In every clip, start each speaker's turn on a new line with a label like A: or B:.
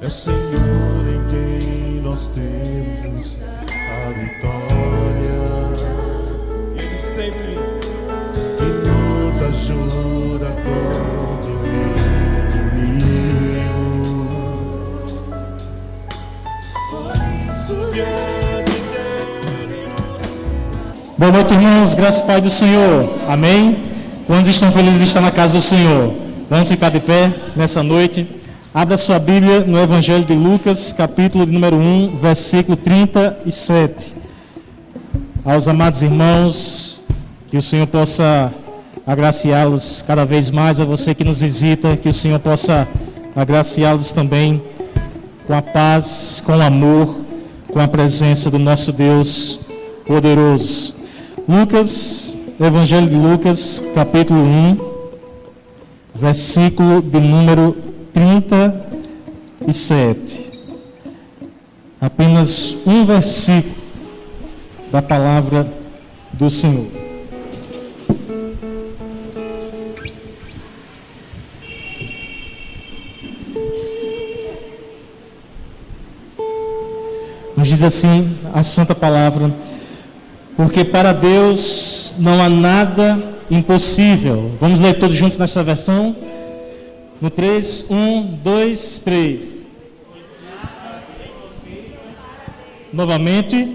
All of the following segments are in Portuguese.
A: É o Senhor em quem nós temos a vitória. Ele sempre nos ajuda contra o inimigo. Por isso diante dele nos...
B: Boa noite, irmãos, graças ao Pai do Senhor, amém? Quantos estão felizes de estar na casa do Senhor? Vamos ficar de pé nessa noite. Abra sua Bíblia no Evangelho de Lucas, capítulo de número 1, versículo 37. Aos amados irmãos, que o Senhor possa agraciá-los cada vez mais, a você que nos visita, que o Senhor possa agraciá-los também com a paz, com o amor, com a presença do nosso Deus poderoso. Lucas, Evangelho de Lucas, capítulo 1, versículo de número 37. Apenas um versículo da palavra do Senhor. Nos diz assim a santa palavra: porque para Deus não há nada impossível. Vamos ler todos juntos nesta versão? No 3, 1, 2, 3. Novamente.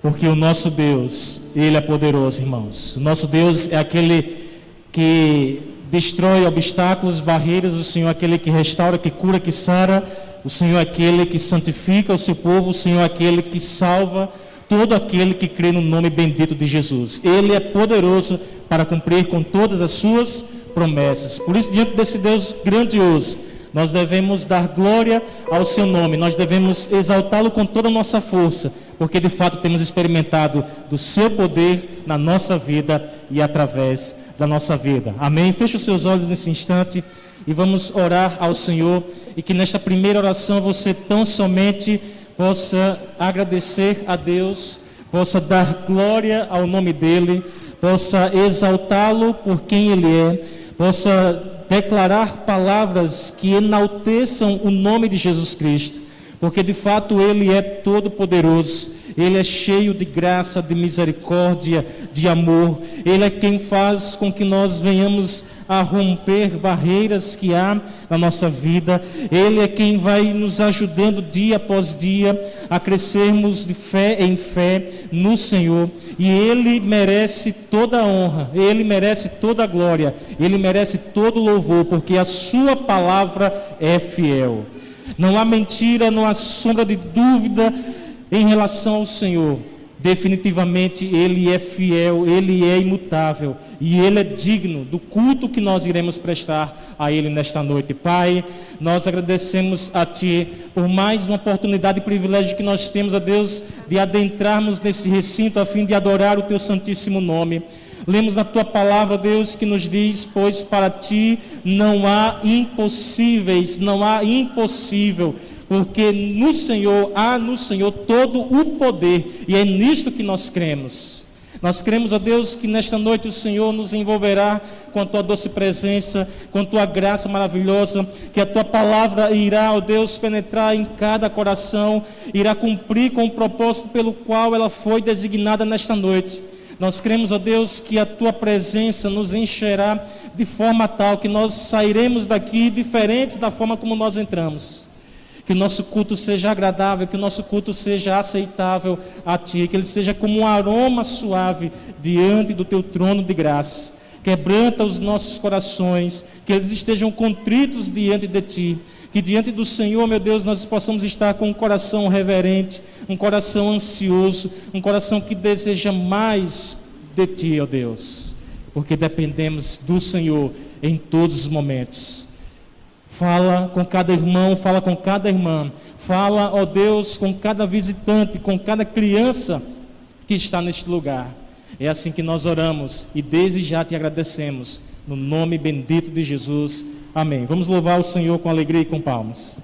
B: Porque o nosso Deus, Ele é poderoso, irmãos. O nosso Deus é aquele que destrói obstáculos, barreiras. O Senhor é aquele que restaura, que cura, que sara. O Senhor é aquele que santifica o seu povo. O Senhor é aquele que salva todo aquele que crê no nome bendito de Jesus. Ele é poderoso para cumprir com todas as suas promessas. Por isso, diante desse Deus grandioso, nós devemos dar glória ao seu nome. Nós devemos exaltá-lo com toda a nossa força, porque de fato temos experimentado do seu poder na nossa vida e através da nossa vida. Amém? Feche os seus olhos nesse instante e vamos orar ao Senhor, e que nesta primeira oração você tão somente possa agradecer a Deus, possa dar glória ao nome dEle, possa exaltá-lo por quem Ele é, possa declarar palavras que enalteçam o nome de Jesus Cristo, porque de fato Ele é todo poderoso. Ele é cheio de graça, de misericórdia, de amor. Ele é quem faz com que nós venhamos a romper barreiras que há na nossa vida. Ele é quem vai nos ajudando dia após dia a crescermos de fé em fé no Senhor. E Ele merece toda a honra, Ele merece toda a glória, Ele merece todo o louvor, porque a sua palavra é fiel. Não há mentira, não há sombra de dúvida em relação ao Senhor. Definitivamente Ele é fiel, Ele é imutável e Ele é digno do culto que nós iremos prestar a Ele nesta noite. Pai, nós agradecemos a Ti por mais uma oportunidade e privilégio que nós temos, a Deus, de adentrarmos nesse recinto a fim de adorar o Teu santíssimo nome. Lemos na Tua palavra, Deus, que nos diz: pois para Ti não há impossíveis, não há impossível, porque no Senhor há no Senhor todo o poder, e é nisto que nós cremos. Nós cremos, ó Deus, que nesta noite o Senhor nos envolverá com a Tua doce presença, com a Tua graça maravilhosa, que a Tua palavra irá, ó Deus, penetrar em cada coração, irá cumprir com o propósito pelo qual ela foi designada nesta noite. Nós cremos, ó Deus, que a Tua presença nos encherá de forma tal que nós sairemos daqui diferentes da forma como nós entramos. Que o nosso culto seja agradável, que o nosso culto seja aceitável a Ti, que ele seja como um aroma suave diante do Teu trono de graça. Quebranta os nossos corações, que eles estejam contritos diante de Ti, que diante do Senhor, meu Deus, nós possamos estar com um coração reverente, um coração ansioso, um coração que deseja mais de Ti, ó Deus, porque dependemos do Senhor em todos os momentos. Fala com cada irmão, fala com cada irmã, fala, ó Deus, com cada visitante, com cada criança que está neste lugar. É assim que nós oramos e desde já Te agradecemos, no nome bendito de Jesus. Amém. Vamos louvar o Senhor com alegria e com palmas.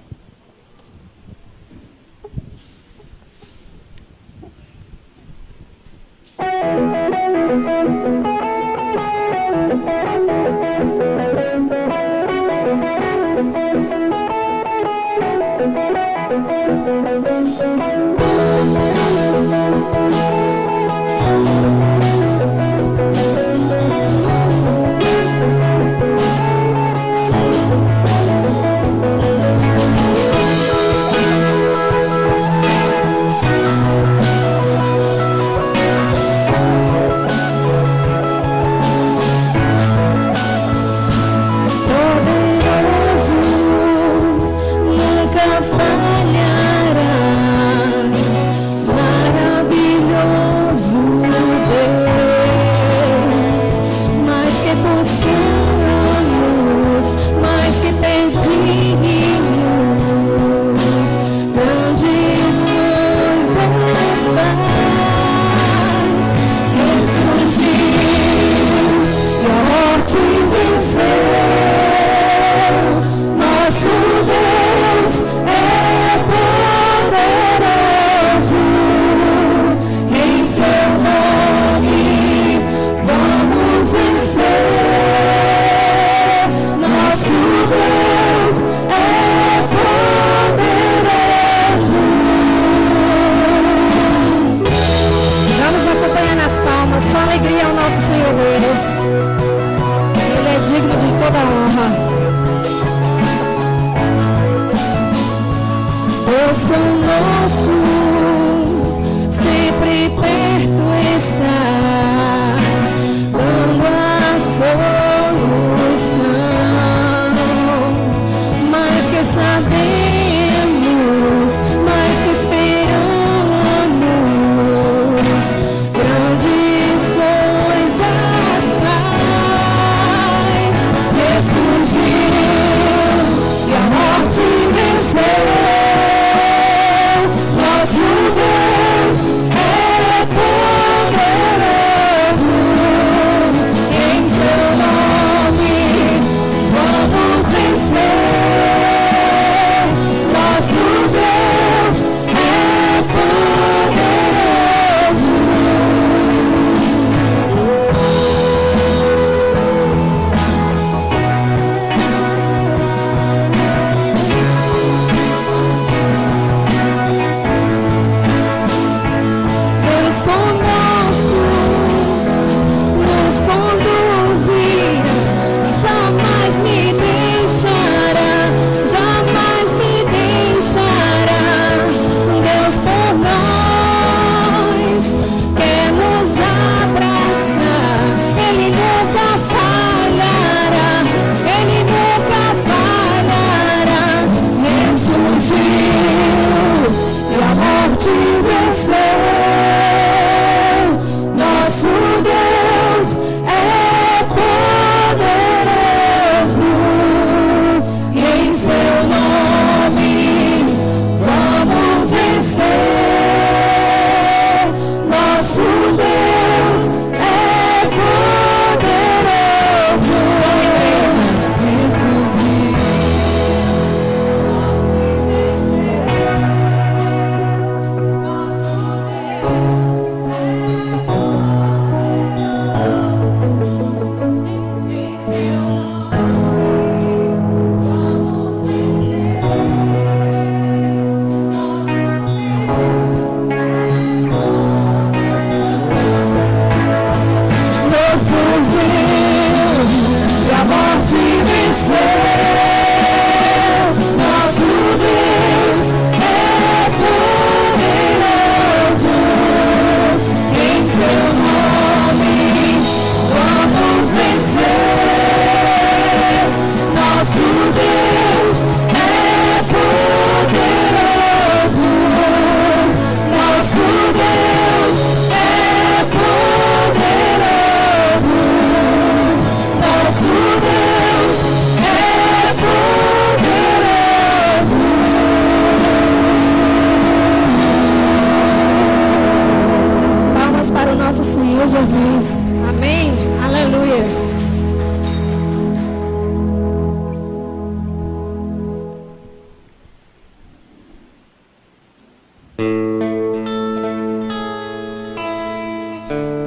C: Jesus. Amém. Aleluias.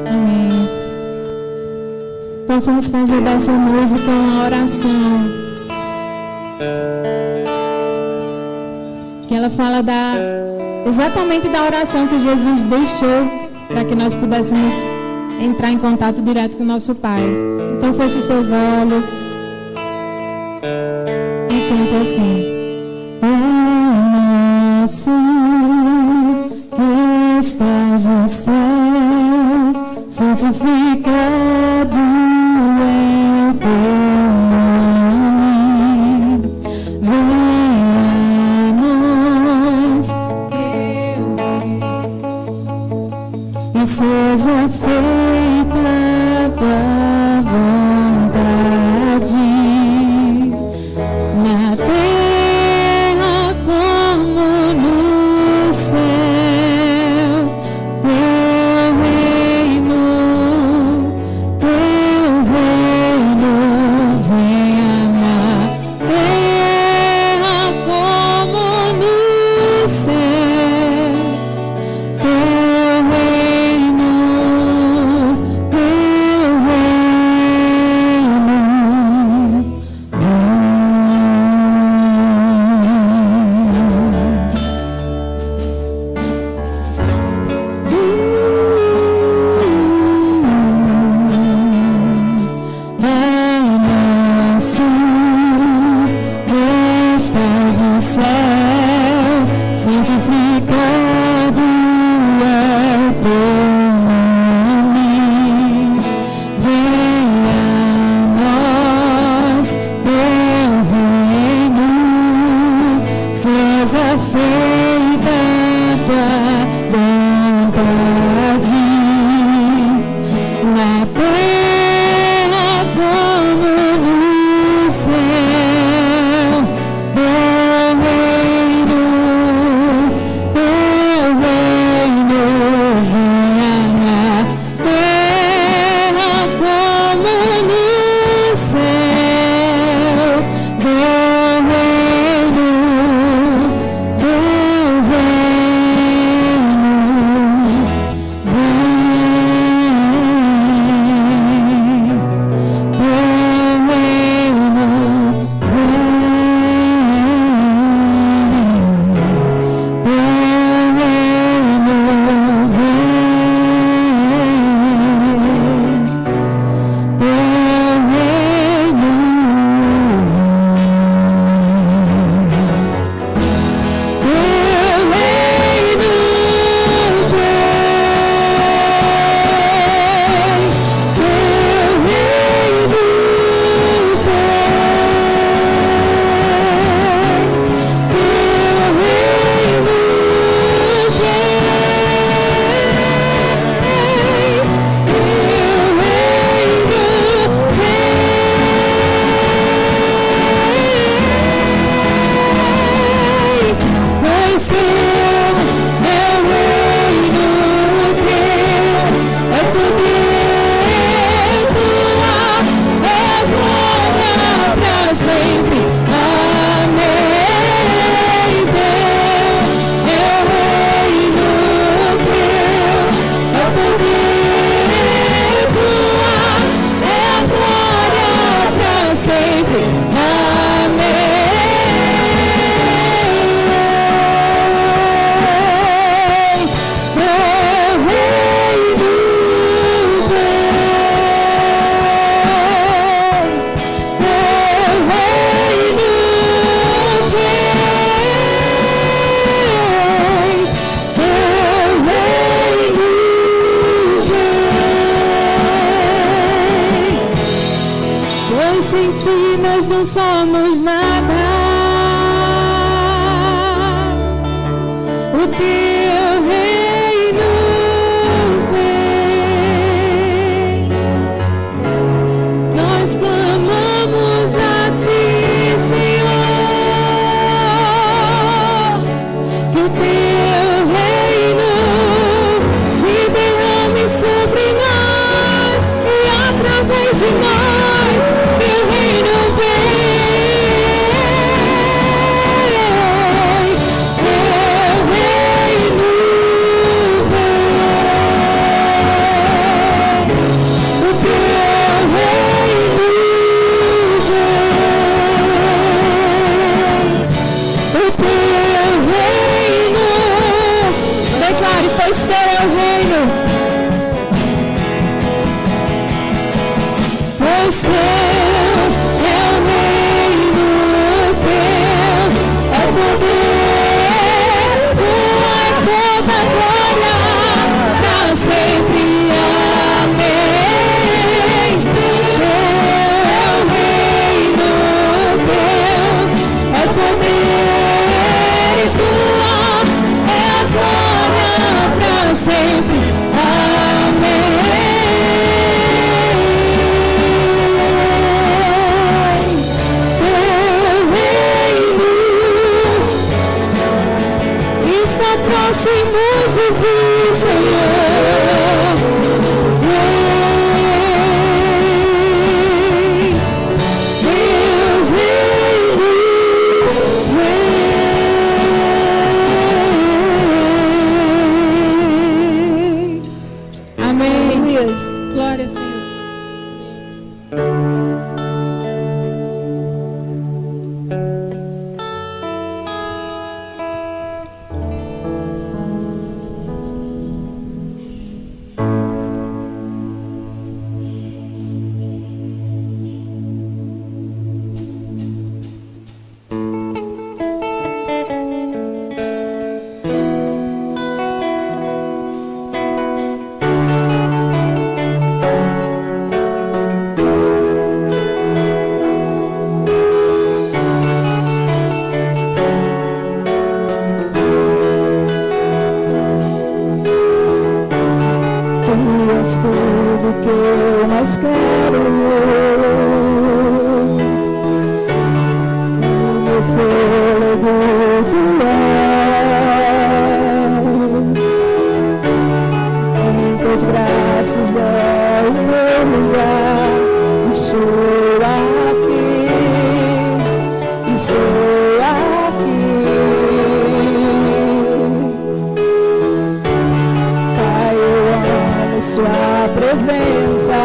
C: Amém. Possamos fazer dessa música uma oração. Que ela fala exatamente da oração que Jesus deixou para que nós pudéssemos entrar em contato direto com o nosso Pai. Então feche seus olhos e cante assim: Pai nosso que estás no céu, santificado é o teu nome. Venha a nós teu reino e seja feita a tua vontade na terra como no céu. Teu reino venha na terra como no céu. Teu reino somos nada. O teu reino vem. Nós clamamos a ti, Senhor, que o teu reino se derrame sobre nós. próximos de vir, Senhor. Glória, Senhor.
D: Sua presença,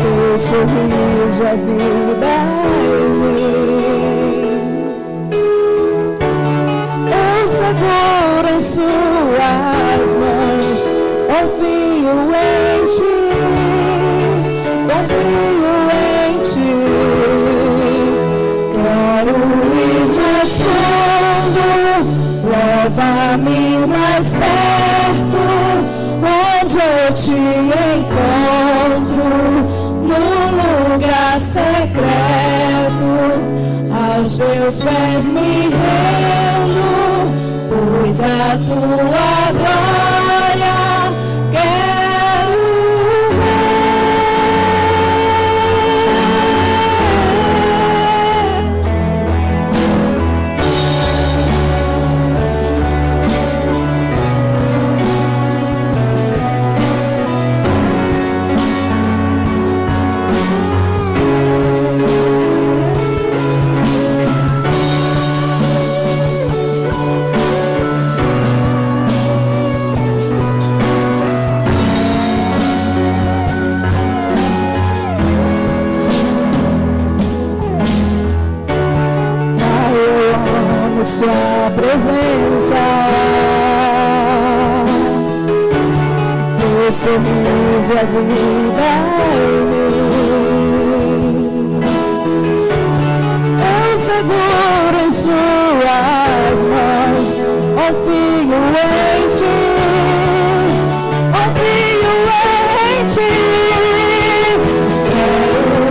D: o sorriso e a vida em mim. Eu seguro em suas mãos, confio em ti, confio em ti. Quero ir mais fundo, leva-me mais perto, onde eu te encontro, no lugar secreto, aos seus pés me rendo, pois a tua glória quero ver. Quero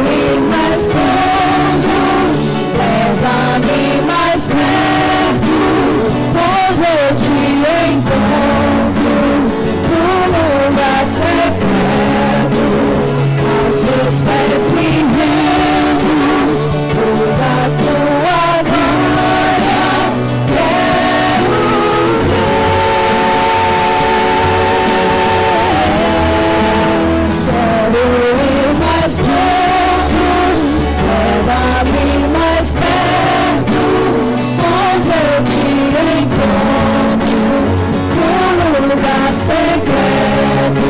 D: ir mais fundo, leva-me mais perto, onde eu te encontro, no lugar secreto,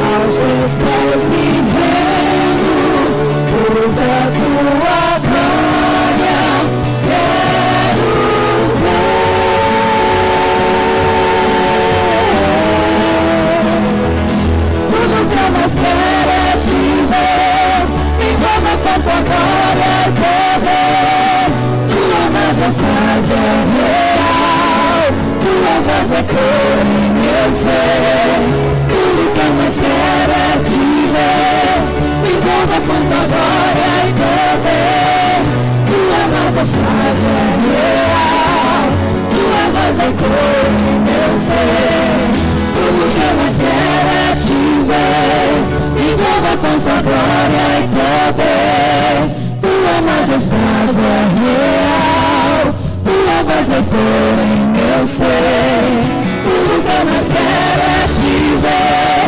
D: aos teus pés me rendo, pois a tua glória quero ver. Tudo que eu mais quero é te ver, me envolva com tua glória e poder. Tua majestade é real, tua voz ecoa em meu ser. Tudo que eu mais quero é te ver, me envolva com tua glória e poder. Tua majestade é real, tua voz ecoa em meu ser. Tudo que eu mais quero é te ver, me envolva com sua glória e poder. Tua majestade é real, tua tua voz ecoa em meu ser. Tudo que eu mais quero é te ver.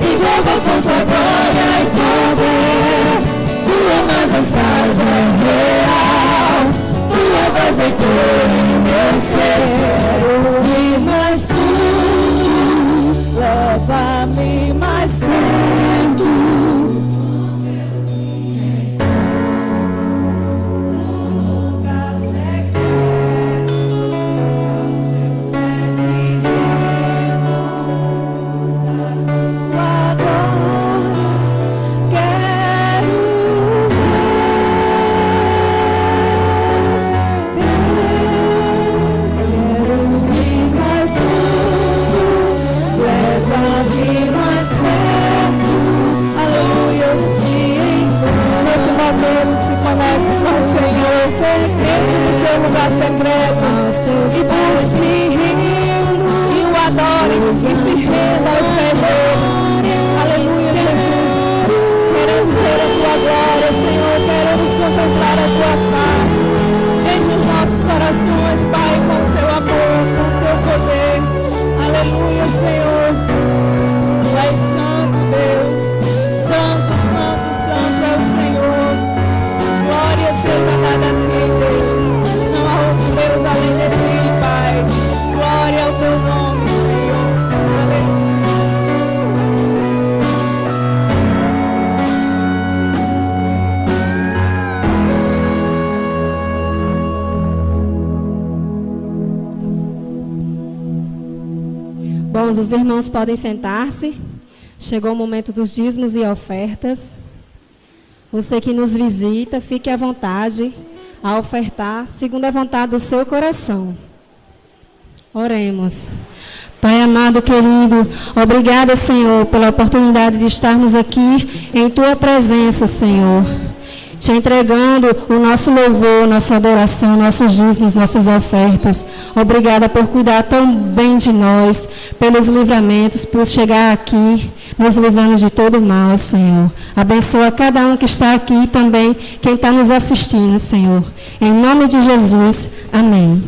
D: Envolva com tua glória e poder. Tua majestade é real. Tua voz ecoa em meu ser. Quero ir mais fundo, leva-me mais perto. Lugar secreto e busque rindo e o adore e se renda aos pés dele. Aleluia, Jesus. Queremos ver a tua glória, Senhor. Queremos contemplar a tua face. Enche os nossos corações, Pai, com o teu amor, com o teu poder. Aleluia, Senhor. Tu és santo, Deus. Santo, santo, santo é o Senhor. Glória seja dada a ti, Deus. Deus além de ti, Pai. Glória ao teu nome, Senhor. Aleluia. Bom, os irmãos podem sentar-se. Chegou o momento dos dízimos e ofertas. Você que nos visita, fique à vontade a ofertar segundo a vontade do seu coração. Oremos. Pai amado, querido, obrigada, Senhor, pela oportunidade de estarmos aqui em Tua presença, Senhor. Te entregando o nosso louvor, nossa adoração, nossos dízimos, nossas ofertas. Obrigada por cuidar tão bem de nós, pelos livramentos, por chegar aqui, nos livrando de todo mal, Senhor. Abençoa cada um que está aqui e também quem está nos assistindo, Senhor. Em nome de Jesus, amém.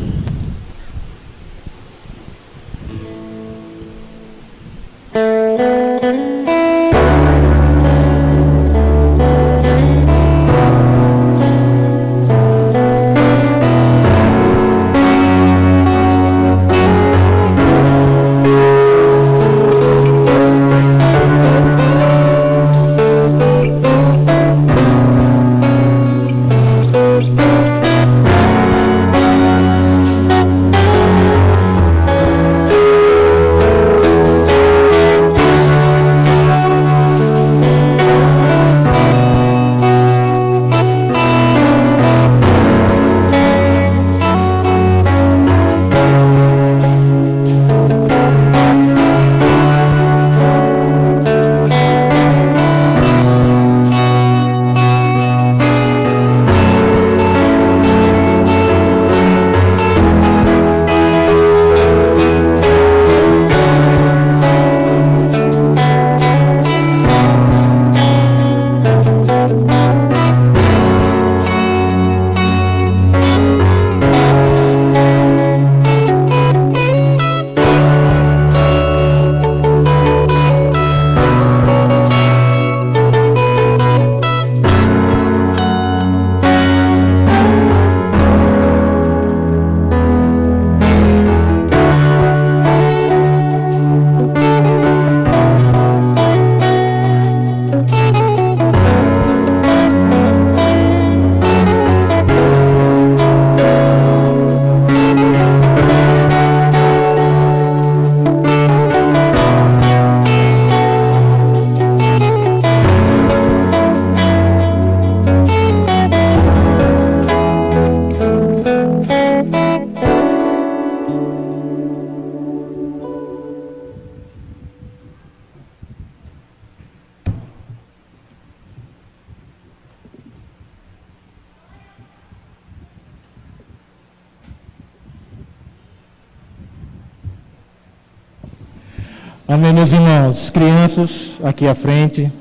B: Amém, meus irmãos. Crianças aqui à frente,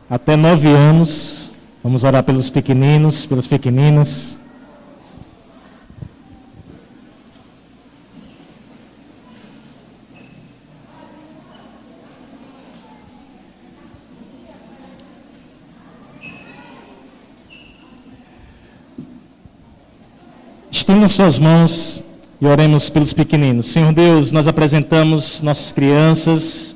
B: até 9 anos. Vamos orar pelos pequeninos, pelas pequeninas. Estendam suas mãos e oremos pelos pequeninos. Senhor Deus, nós apresentamos nossas crianças.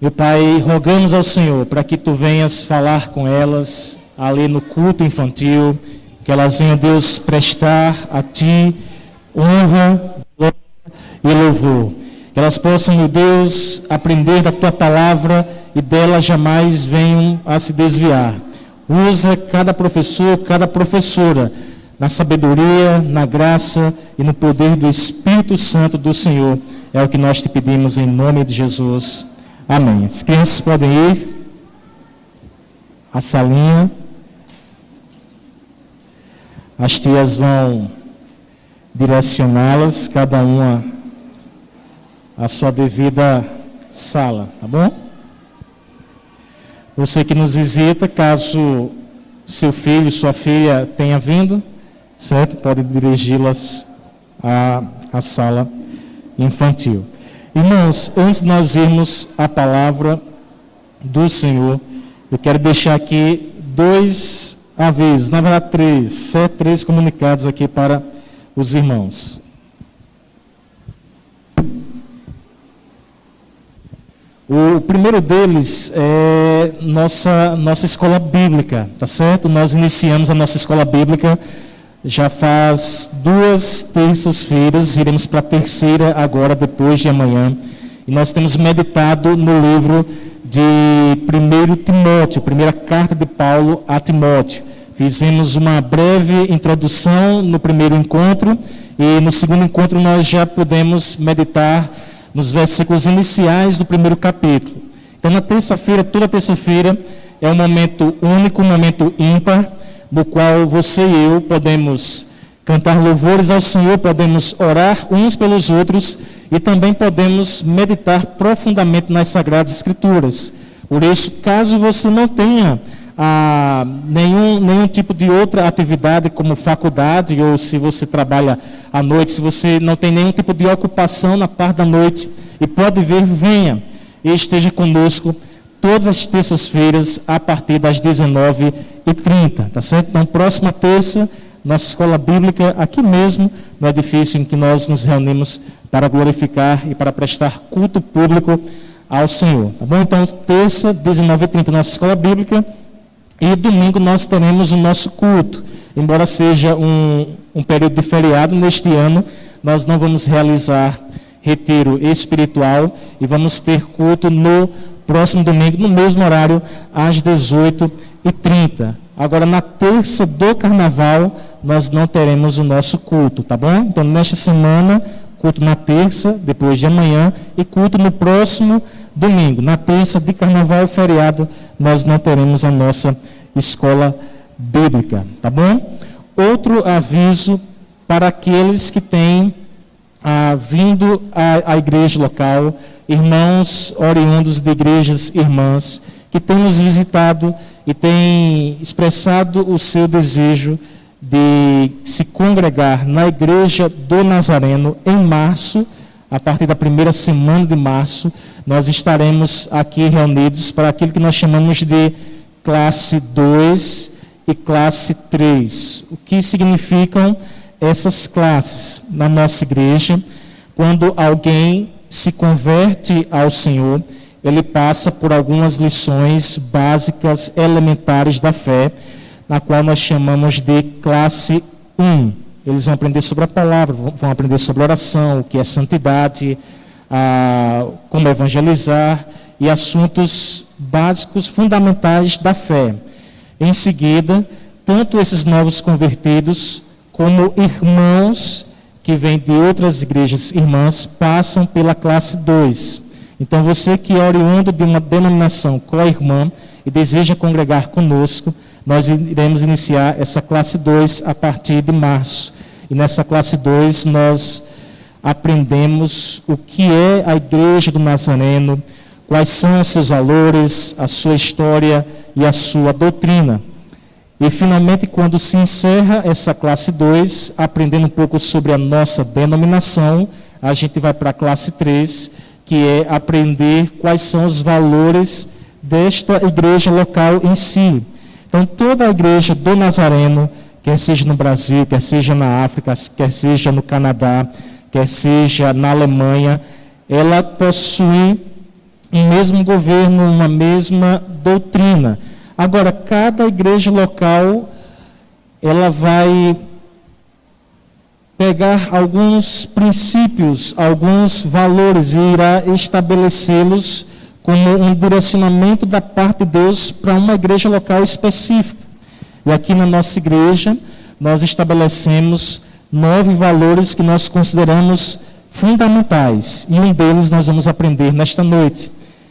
B: Meu Pai, rogamos ao Senhor para que Tu venhas falar com elas ali no culto infantil, que elas venham, Deus, prestar a Ti honra, glória e louvor. Que elas possam, meu Deus, aprender da Tua palavra e dela jamais venham a se desviar. Usa cada professor, cada professora, na sabedoria, na graça e no poder do Espírito Santo do Senhor. É o que nós te pedimos em nome de Jesus. Amém. As crianças podem ir à salinha. As tias vão direcioná-las, cada uma à sua devida sala, tá bom? Você que nos visita, caso seu filho, sua filha tenha vindo, certo? Pode dirigi-las à sala infantil. Irmãos, antes de nós irmos à palavra do Senhor, eu quero deixar aqui 2 avisos, na verdade 3 comunicados aqui para os irmãos. O primeiro deles é nossa escola bíblica, tá certo? Nós iniciamos a nossa escola bíblica já faz 2 terças-feiras, iremos para a terceira agora, depois de amanhã. E nós temos meditado no livro de 1 Timóteo, primeira carta de Paulo a Timóteo. Fizemos uma breve introdução no primeiro encontro e no segundo encontro nós já pudemos meditar nos versículos iniciais do primeiro capítulo. Então, na terça-feira, toda terça-feira, é um momento único, um momento ímpar, no qual você e eu podemos cantar louvores ao Senhor, podemos orar uns pelos outros e também podemos meditar profundamente nas Sagradas Escrituras. Por isso, caso você não tenha nenhum tipo de outra atividade como faculdade, ou se você trabalha à noite, se você não tem nenhum tipo de ocupação na parte da noite e pode vir, venha e esteja conosco todas as terças-feiras a partir das 19h30, tá certo? Então, próxima terça, nossa escola bíblica aqui mesmo, no edifício em que nós nos reunimos para glorificar e para prestar culto público ao Senhor, tá bom? Então, terça, 19h30, nossa escola bíblica. E domingo nós teremos o nosso culto. Embora seja um período de feriado, neste ano nós não vamos realizar retiro espiritual e vamos ter culto no próximo domingo, no mesmo horário, às 18h30. Agora, na terça do carnaval, nós não teremos o nosso culto, tá bom? Então, nesta semana, culto na terça, depois de amanhã, e culto no próximo domingo. Na terça de carnaval, feriado, nós não teremos a nossa escola bíblica, tá bom? Outro aviso para aqueles que têm vindo à igreja local, irmãos oriundos de igrejas irmãs, que têm nos visitado e têm expressado o seu desejo de se congregar na igreja do Nazareno em março. A partir da primeira semana de março, nós estaremos aqui reunidos para aquilo que nós chamamos de classe 2 e classe 3. O que significam essas classes na nossa igreja? Quando alguém se converte ao Senhor, ele passa por algumas lições básicas, elementares da fé, na qual nós chamamos de classe 1. Eles vão aprender sobre a palavra, vão aprender sobre oração, o que é santidade, como evangelizar e assuntos básicos, fundamentais da fé. Em seguida, tanto esses novos convertidos como irmãos que vêm de outras igrejas irmãs passam pela classe 2. Então, você que é oriundo de uma denominação co-irmã e deseja congregar conosco, nós iremos iniciar essa classe 2 a partir de março. E nessa classe 2 nós aprendemos o que é a Igreja do Nazareno, quais são os seus valores, a sua história e a sua doutrina. E finalmente, quando se encerra essa classe 2, aprendendo um pouco sobre a nossa denominação, a gente vai para a classe 3, que é aprender quais são os valores desta igreja local em si. Então, toda a igreja do Nazareno quer seja no Brasil, quer seja na África, quer seja no Canadá, quer seja na Alemanha, ela possui um mesmo governo, uma mesma doutrina. Agora, cada igreja local, ela vai pegar alguns princípios, alguns valores e irá estabelecê-los como um direcionamento da parte de Deus para uma igreja local específica. E aqui na nossa igreja, nós estabelecemos 9 valores que nós consideramos fundamentais. E um deles nós vamos aprender nesta noite.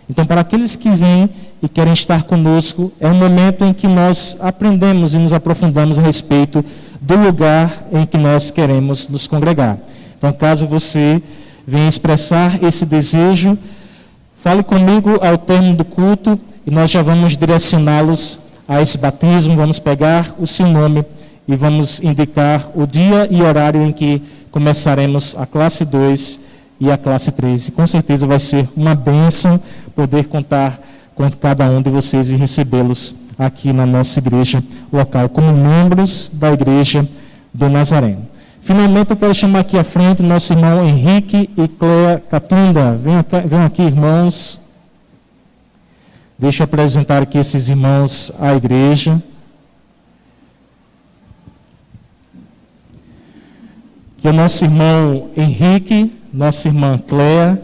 B: Então, para aqueles que vêm e querem estar conosco, é um momento em que nós aprendemos e nos aprofundamos a respeito do lugar em que nós queremos nos congregar. Então, caso você venha expressar esse desejo, fale comigo ao término do culto e nós já vamos direcioná-los a esse batismo, vamos pegar o seu nome e vamos indicar o dia e horário em que começaremos a classe 2 e a classe 3. E com certeza vai ser uma bênção poder contar com cada um de vocês e recebê-los aqui na nossa igreja local, como membros da igreja do Nazareno. Finalmente, eu quero chamar aqui à frente nosso irmão Henrique e Cléa Catunda. Venham aqui, irmãos. Deixa eu apresentar aqui esses irmãos à igreja. Que o nosso irmão Henrique, nossa irmã Cléa,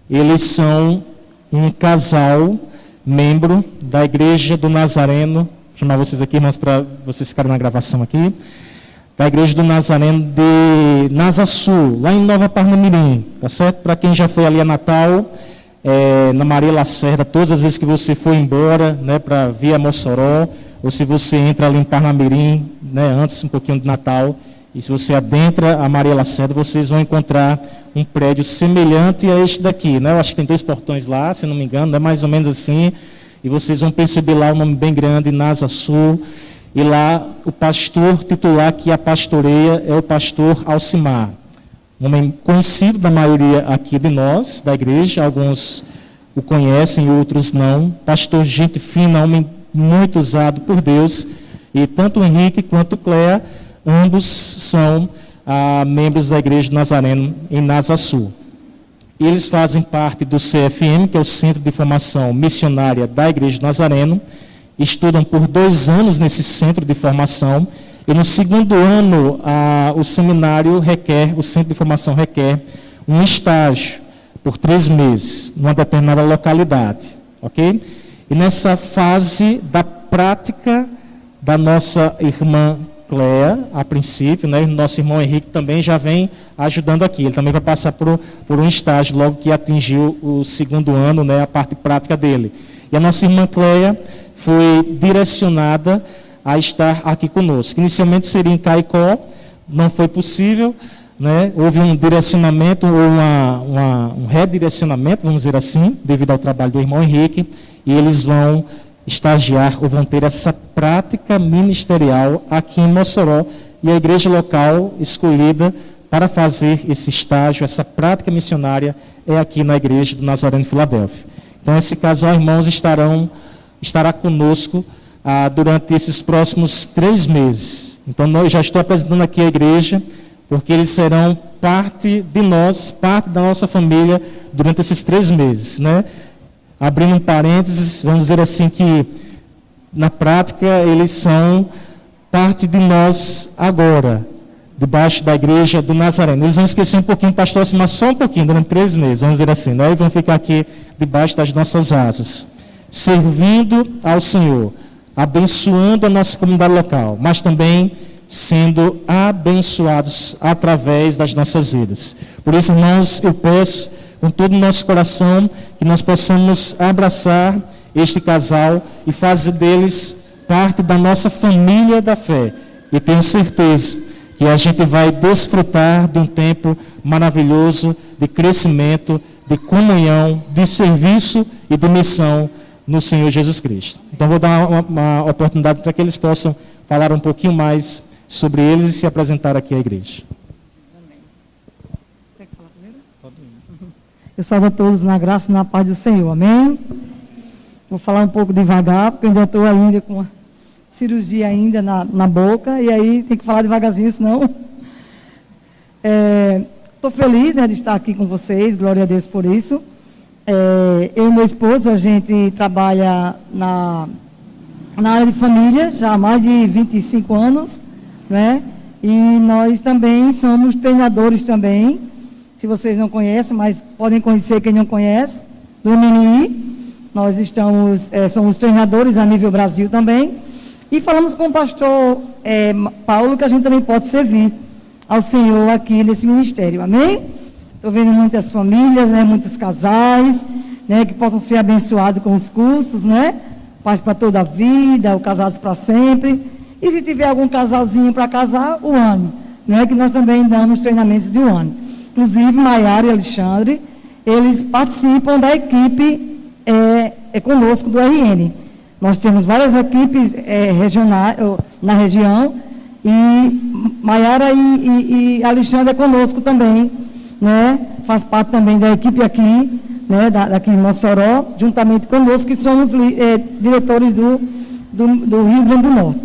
B: eles são um casal, membro da Igreja do Nazareno. Vou chamar vocês aqui, irmãos, para vocês ficarem na gravação aqui. Da Igreja do Nazareno de Nazaçu, lá em Nova Parnamirim, tá certo? Para quem já foi ali a Natal, na Maria Lacerda, todas as vezes que você for embora, né, para via Mossoró, ou se você entra ali em Parnamirim, né, antes um pouquinho de Natal, e se você adentra a Maria Lacerda, vocês vão encontrar um prédio semelhante a este daqui, né? Eu acho que tem 2 portões lá, se não me engano, é mais ou menos assim, e vocês vão perceber lá um nome bem grande, Nazaçu, e lá o pastor titular que a pastoreia é o pastor Alcimar, um homem conhecido da maioria aqui de nós, da igreja, alguns o conhecem, outros não, pastor gente fina, homem muito usado por Deus, e tanto o Henrique quanto o Cléa, ambos são membros da Igreja do Nazareno em Nazaçu. Eles fazem parte do CFM, que é o Centro de Formação Missionária da Igreja do Nazareno, estudam por 2 anos nesse centro de formação, e no 2º ano o seminário requer, o Centro de Formação requer um estágio por 3 meses, numa determinada localidade, ok? E nessa fase da prática da nossa irmã Cléa, a princípio, né, nosso irmão Henrique também já vem ajudando aqui. Ele também vai passar por um estágio logo que atingiu o 2º ano, né, a parte prática dele. E a nossa irmã Cléa foi direcionada a estar aqui conosco. Inicialmente seria em Caicó, não foi possível, né, houve um direcionamento, ou um redirecionamento, vamos dizer assim, devido ao trabalho do irmão Henrique, e eles vão estagiar ou vão ter essa prática ministerial aqui em Mossoró, e a igreja local escolhida para fazer esse estágio, essa prática missionária, é aqui na Igreja do Nazareno de Filadélfia. Então, esse casal, irmãos, estará conosco durante esses próximos 3 meses. Então, eu já estou apresentando aqui a igreja, porque eles serão parte de nós, parte da nossa família, durante esses 3 meses, né? Abrindo um parênteses, vamos dizer assim que, na prática, eles são parte de nós agora, debaixo da Igreja do Nazareno. Eles vão esquecer um pouquinho, pastor, mas só um pouquinho, durante 3 meses, vamos dizer assim, né? E vão ficar aqui debaixo das nossas asas, servindo ao Senhor, abençoando a nossa comunidade local, mas também sendo abençoados através das nossas vidas. Por isso, irmãos, eu peço com todo o nosso coração que nós possamos abraçar este casal e fazer deles parte da nossa família da fé. E tenho certeza que a gente vai desfrutar de um tempo maravilhoso de crescimento, de comunhão, de serviço e de missão no Senhor Jesus Cristo. Então, vou dar uma oportunidade para que eles possam falar um pouquinho mais sobre eles e se apresentar aqui à igreja.
E: Eu salvo a todos na graça e na paz do Senhor, amém? Vou falar um pouco devagar, porque eu ainda estou ainda com uma cirurgia ainda na boca, e aí tem que falar devagarzinho, senão... Estou feliz, né, de estar aqui com vocês, glória a Deus por isso. Eu e meu esposo, a gente trabalha na área de famílias já há mais de 25 anos, né? E nós também somos treinadores também, se vocês não conhecem, mas podem conhecer quem não conhece, do MNI. Nós somos treinadores a nível Brasil também. E falamos com o pastor Paulo que a gente também pode servir ao Senhor aqui nesse ministério, amém? Estou vendo muitas famílias, né, muitos casais, né, que possam ser abençoados com os cursos, né? Paz para toda a vida, o Casados para Sempre. E se tiver algum casalzinho para casar, o ano, né, que nós também damos treinamentos de um ano. Inclusive, Maiara e Alexandre, eles participam da equipe conosco do RN. Nós temos várias equipes regionais na região, e Maiara e Alexandre é conosco também, né? Faz parte também da equipe aqui, né? Daqui em Mossoró, juntamente conosco, que somos diretores do Rio Grande do Norte.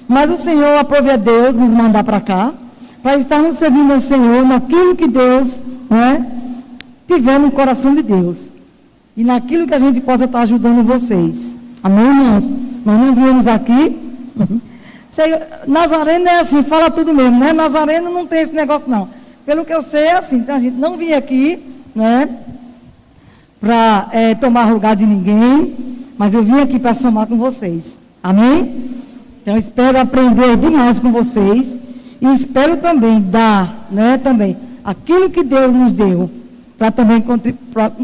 E: Mas o Senhor, aprove a Deus nos mandar para cá, para estarmos servindo ao Senhor naquilo que Deus, né, tiver no coração de Deus. E naquilo que a gente possa estar ajudando vocês. Amém, irmãos? Nós não viemos aqui... Nazareno é assim, fala tudo mesmo, né? Nazareno não tem esse negócio, não. Pelo que eu sei, é assim. Então, a gente não vinha aqui, né, para tomar lugar de ninguém, mas eu vim aqui para somar com vocês. Amém? Então, espero aprender demais com vocês e espero também dar, né, também, aquilo que Deus nos deu para também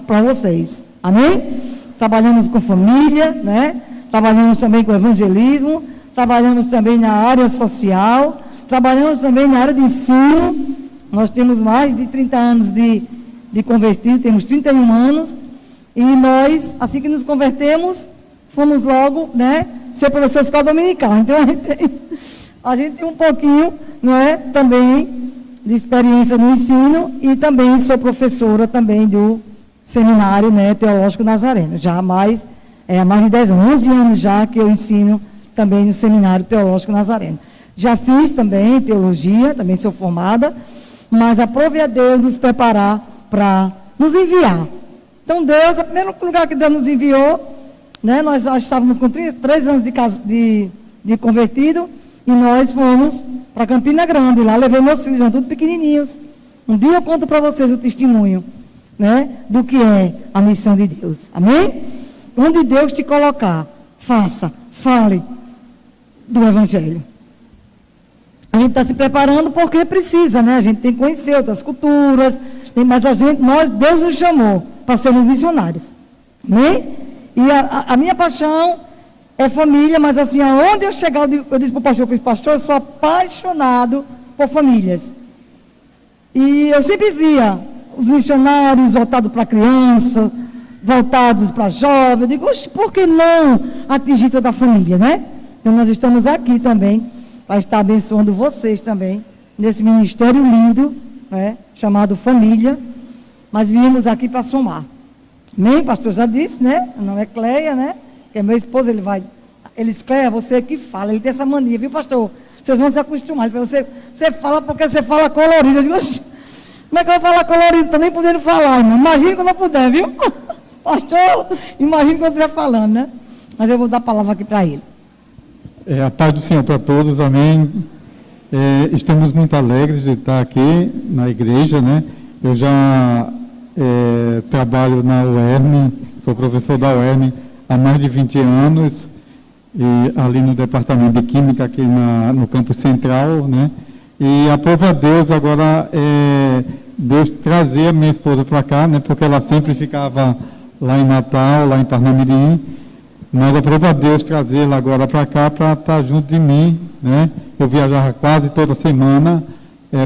E: para vocês. Amém? Trabalhamos com família, né? Trabalhamos também com evangelismo, trabalhamos também na área social, trabalhamos também na área de ensino. Nós temos mais de 30 anos de convertido, temos 31 anos, e nós, assim que nos convertemos, fomos logo, né, ser professor de escola dominical. Então, a gente tem um pouquinho, né, também de experiência no ensino, e também sou professora também do seminário, né, teológico Nazareno. Já há mais de 10 anos, 11 anos já que eu ensino também no Seminário Teológico Nazareno. Já fiz também teologia, também sou formada, mas aprove a Deus nos preparar para nos enviar. Então, Deus, o primeiro lugar que Deus nos enviou, né, nós já estávamos com 3 anos de convertido, e nós fomos para Campina Grande. Lá levei meus filhos, eram tudo pequenininhos. Um dia eu conto para vocês o testemunho, né, do que é a missão de Deus. Amém? Onde Deus te colocar, faça, fale do Evangelho. A gente está se preparando porque precisa, né? A gente tem que conhecer outras culturas, mas Deus nos chamou para sermos missionários. Amém? E a minha paixão é família, mas assim, aonde eu chegar, eu disse para o pastor, pastor, eu sou apaixonado por famílias. E eu sempre via os missionários voltados para criança, voltados para jovens. Eu digo, por que não atingir toda a família, né? Então, nós estamos aqui também para estar abençoando vocês também, nesse ministério lindo, né, chamado Família, mas viemos aqui para somar. Amém? O pastor já disse, né? Meu nome é Cleia, né? Que é meu esposo, ele diz, Cleia, você que fala, ele tem essa mania, viu, pastor? Vocês vão se acostumar. Você fala porque você fala colorido. Eu digo, como é que eu vou falar colorido? Não estou nem podendo falar, irmão. Imagina quando eu puder, viu? Pastor, imagina quando eu estiver falando, né? Mas eu vou dar a palavra aqui para ele.
F: A paz do Senhor para todos, amém. Estamos muito alegres de estar aqui na igreja, né? Eu já trabalho na UERN, sou professor da UERN há mais de 20 anos, e ali no departamento de Química, aqui no campus central, né? E aprove a Deus agora Deus trazer a minha esposa para cá, né? Porque ela sempre ficava lá em Natal, lá em Parnamirim. Mas aprove a Deus trazê-la agora para cá para estar junto de mim, né? Eu viajava quase toda semana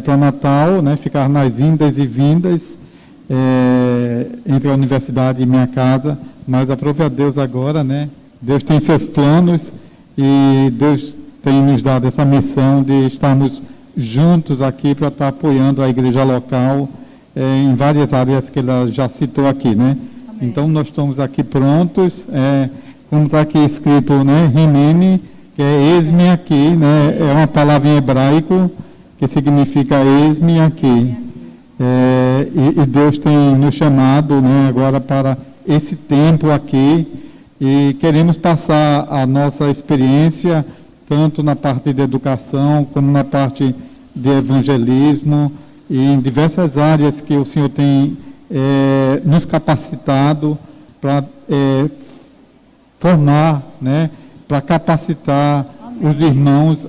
F: para Natal, né? Ficar nas indas e vindas entre a universidade e minha casa. Mas aprove a Deus agora, né? Deus tem seus planos e Deus tem nos dado essa missão de estarmos juntos aqui para estar apoiando a igreja local em várias áreas que ela já citou aqui, né? Amém. Então, nós estamos aqui prontos, como está aqui escrito, né, Rimene, que é eis-me aqui, né? É uma palavra em hebraico que significa eis-me aqui. E Deus tem nos chamado, né, agora para esse tempo aqui, e queremos passar a nossa experiência, tanto na parte de educação, como na parte de evangelismo, e em diversas áreas que o Senhor tem nos capacitado para formar, né, para capacitar os irmãos,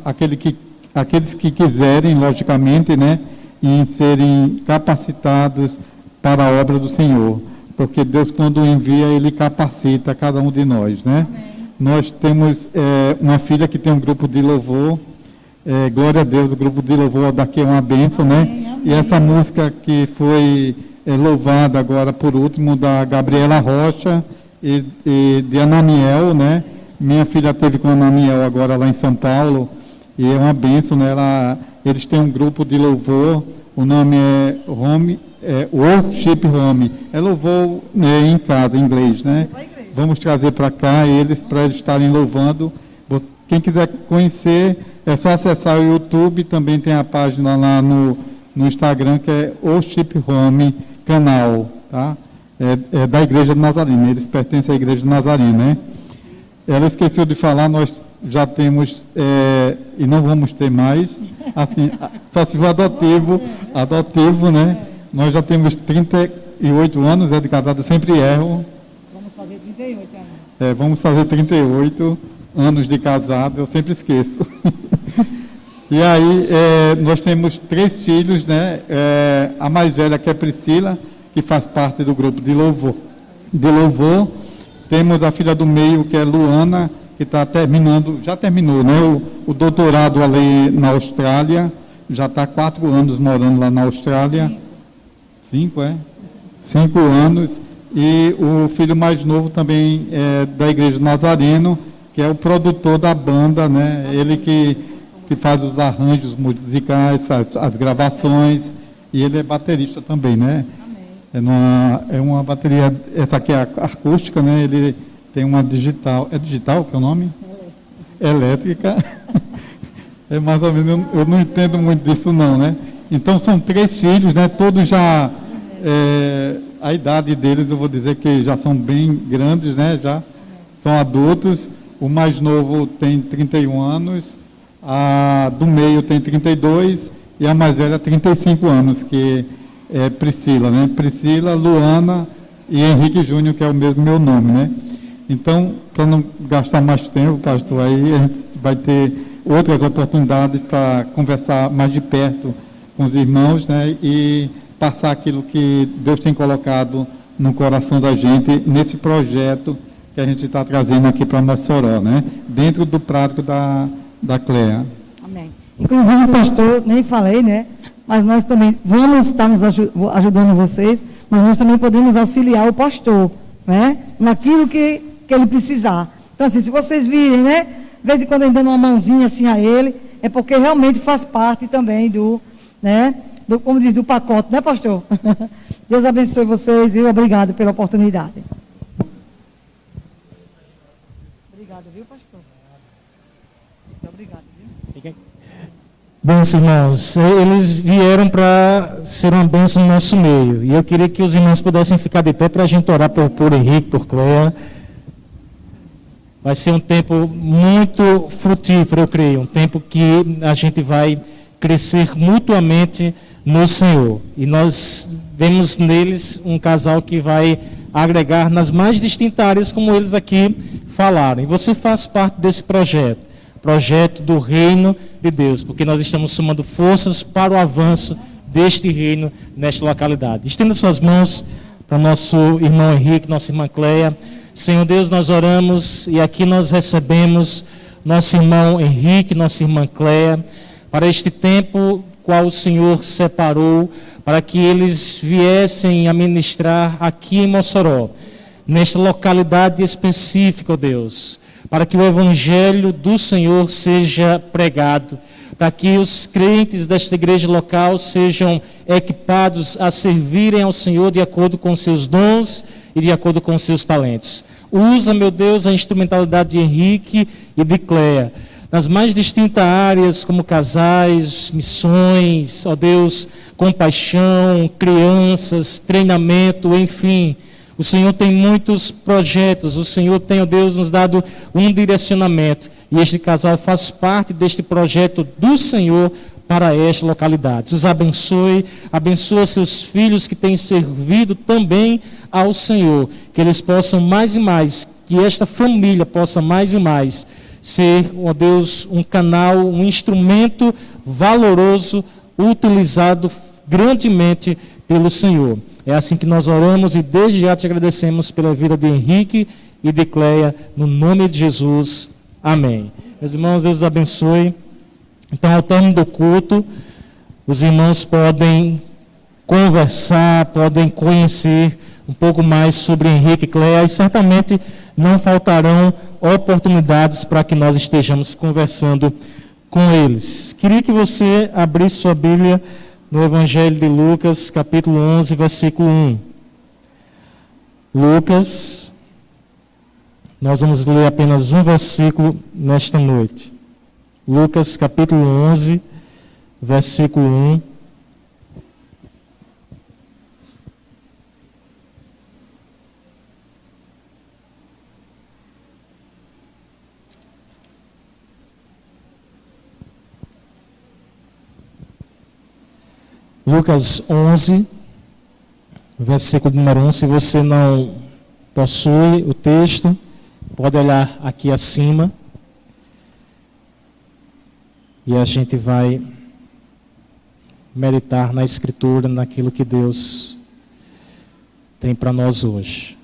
F: aqueles que quiserem, logicamente, né, em serem capacitados para a obra do Senhor. Porque Deus, quando envia, Ele capacita cada um de nós, né? Amém. Nós temos uma filha que tem um grupo de louvor. Glória a Deus, o grupo de louvor daqui é uma bênção, né? Amém. E essa música que foi louvada agora, por último, da Gabriela Rocha e de Ananiel, né? Minha filha teve com a Ananiel agora lá em São Paulo, e é uma bênção, né? Eles têm um grupo de louvor, o nome é Worship Home. É louvor em casa, em inglês, né? Vamos trazer para cá eles, para eles estarem louvando. Quem quiser conhecer, é só acessar o YouTube, também tem a página lá no Instagram, que é Worship Home Canal, tá? É da Igreja de Nazareno, eles pertencem à Igreja de Nazareno, né? Ela esqueceu de falar, nós já temos, e não vamos ter mais, assim, só se for adotivo, né? Nós já temos 38 anos, de casado, sempre erro.
E: Vamos fazer 38 anos.
F: Vamos fazer 38 anos de casado, eu sempre esqueço. E aí, nós temos 3 filhos, né? A mais velha, que é Priscila, que faz parte do grupo de louvor. Temos a filha do meio, que é Luana, que está terminando, já terminou, né? O doutorado ali na Austrália, já está 4 anos morando lá na Austrália. 5 anos. E o filho mais novo também é da Igreja de Nazareno, que é o produtor da banda, né? Ele que faz os arranjos musicais, as gravações, e ele é baterista também, né? É uma bateria, essa aqui é acústica, né? Ele tem uma digital, é digital que é o nome? Elétrica. É mais ou menos, eu não entendo muito disso não, né? Então são 3 filhos, né? Todos já, a idade deles eu vou dizer que já são bem grandes, né? Já são adultos. O mais novo tem 31 anos, a do meio tem 32 e a mais velha 35 anos, que é Priscila, né? Priscila, Luana e Henrique Júnior, que é o mesmo meu nome, né? Então, para não gastar mais tempo, pastor, aí a gente vai ter outras oportunidades para conversar mais de perto com os irmãos, né? E passar aquilo que Deus tem colocado no coração da gente nesse projeto que a gente está trazendo aqui para Mossoró, né? Dentro do prático da Cléa.
E: Amém. Inclusive, pastor, nem falei, né? Mas nós também vamos estar nos ajudando vocês, mas nós também podemos auxiliar o pastor, né? Naquilo que ele precisar. Então, assim, se vocês virem, né? De vez em quando dando uma mãozinha assim a ele, é porque realmente faz parte também né? Como diz, do pacote, né, pastor? Deus abençoe vocês, viu? Obrigado pela oportunidade. Obrigado, viu, pastor? Muito obrigado, viu?
B: Bom, irmãos, eles vieram para ser uma bênção no nosso meio. E eu queria que os irmãos pudessem ficar de pé para a gente orar por Henrique, por Cléa. Vai ser um tempo muito frutífero, eu creio. Um tempo que a gente vai crescer mutuamente no Senhor. E nós vemos neles um casal que vai agregar nas mais distintas áreas, como eles aqui falaram. E você faz parte desse projeto do reino de Deus, porque nós estamos somando forças para o avanço deste reino nesta localidade. Estenda suas mãos para nosso irmão Henrique, nossa irmã Cléa. Senhor Deus, nós oramos e aqui nós recebemos nosso irmão Henrique, nossa irmã Cléa, para este tempo qual o Senhor separou para que eles viessem a ministrar aqui em Mossoró, nesta localidade específica, ó Deus, para que o evangelho do Senhor seja pregado, para que os crentes desta igreja local sejam equipados a servirem ao Senhor de acordo com seus dons e de acordo com seus talentos. Usa, meu Deus, a instrumentalidade de Henrique e de Cléa, nas mais distintas áreas, como casais, missões, ó Deus, compaixão, crianças, treinamento, enfim. O Senhor tem muitos projetos, o Senhor tem, ó Deus, nos dado um direcionamento. E este casal faz parte deste projeto do Senhor para esta localidade. Os abençoe, abençoa seus filhos que têm servido também ao Senhor. Que eles possam mais e mais, que esta família possa mais e mais ser, ó Deus, um canal, um instrumento valoroso, utilizado grandemente pelo Senhor. É assim que nós oramos e desde já te agradecemos pela vida de Henrique e de Cleia, no nome de Jesus. Amém. Meus irmãos, Deus os abençoe. Então, ao término do culto, os irmãos podem conversar, podem conhecer um pouco mais sobre Henrique e Cleia e certamente não faltarão oportunidades para que nós estejamos conversando com eles. Queria que você abrisse sua Bíblia no Evangelho de Lucas, capítulo 11, versículo 1. Lucas, nós vamos ler apenas um versículo nesta noite. Lucas, capítulo 11, versículo 1. Lucas 11, versículo número 1. Se você não possui o texto, pode olhar aqui acima. E a gente vai meditar na Escritura, naquilo que Deus tem para nós hoje.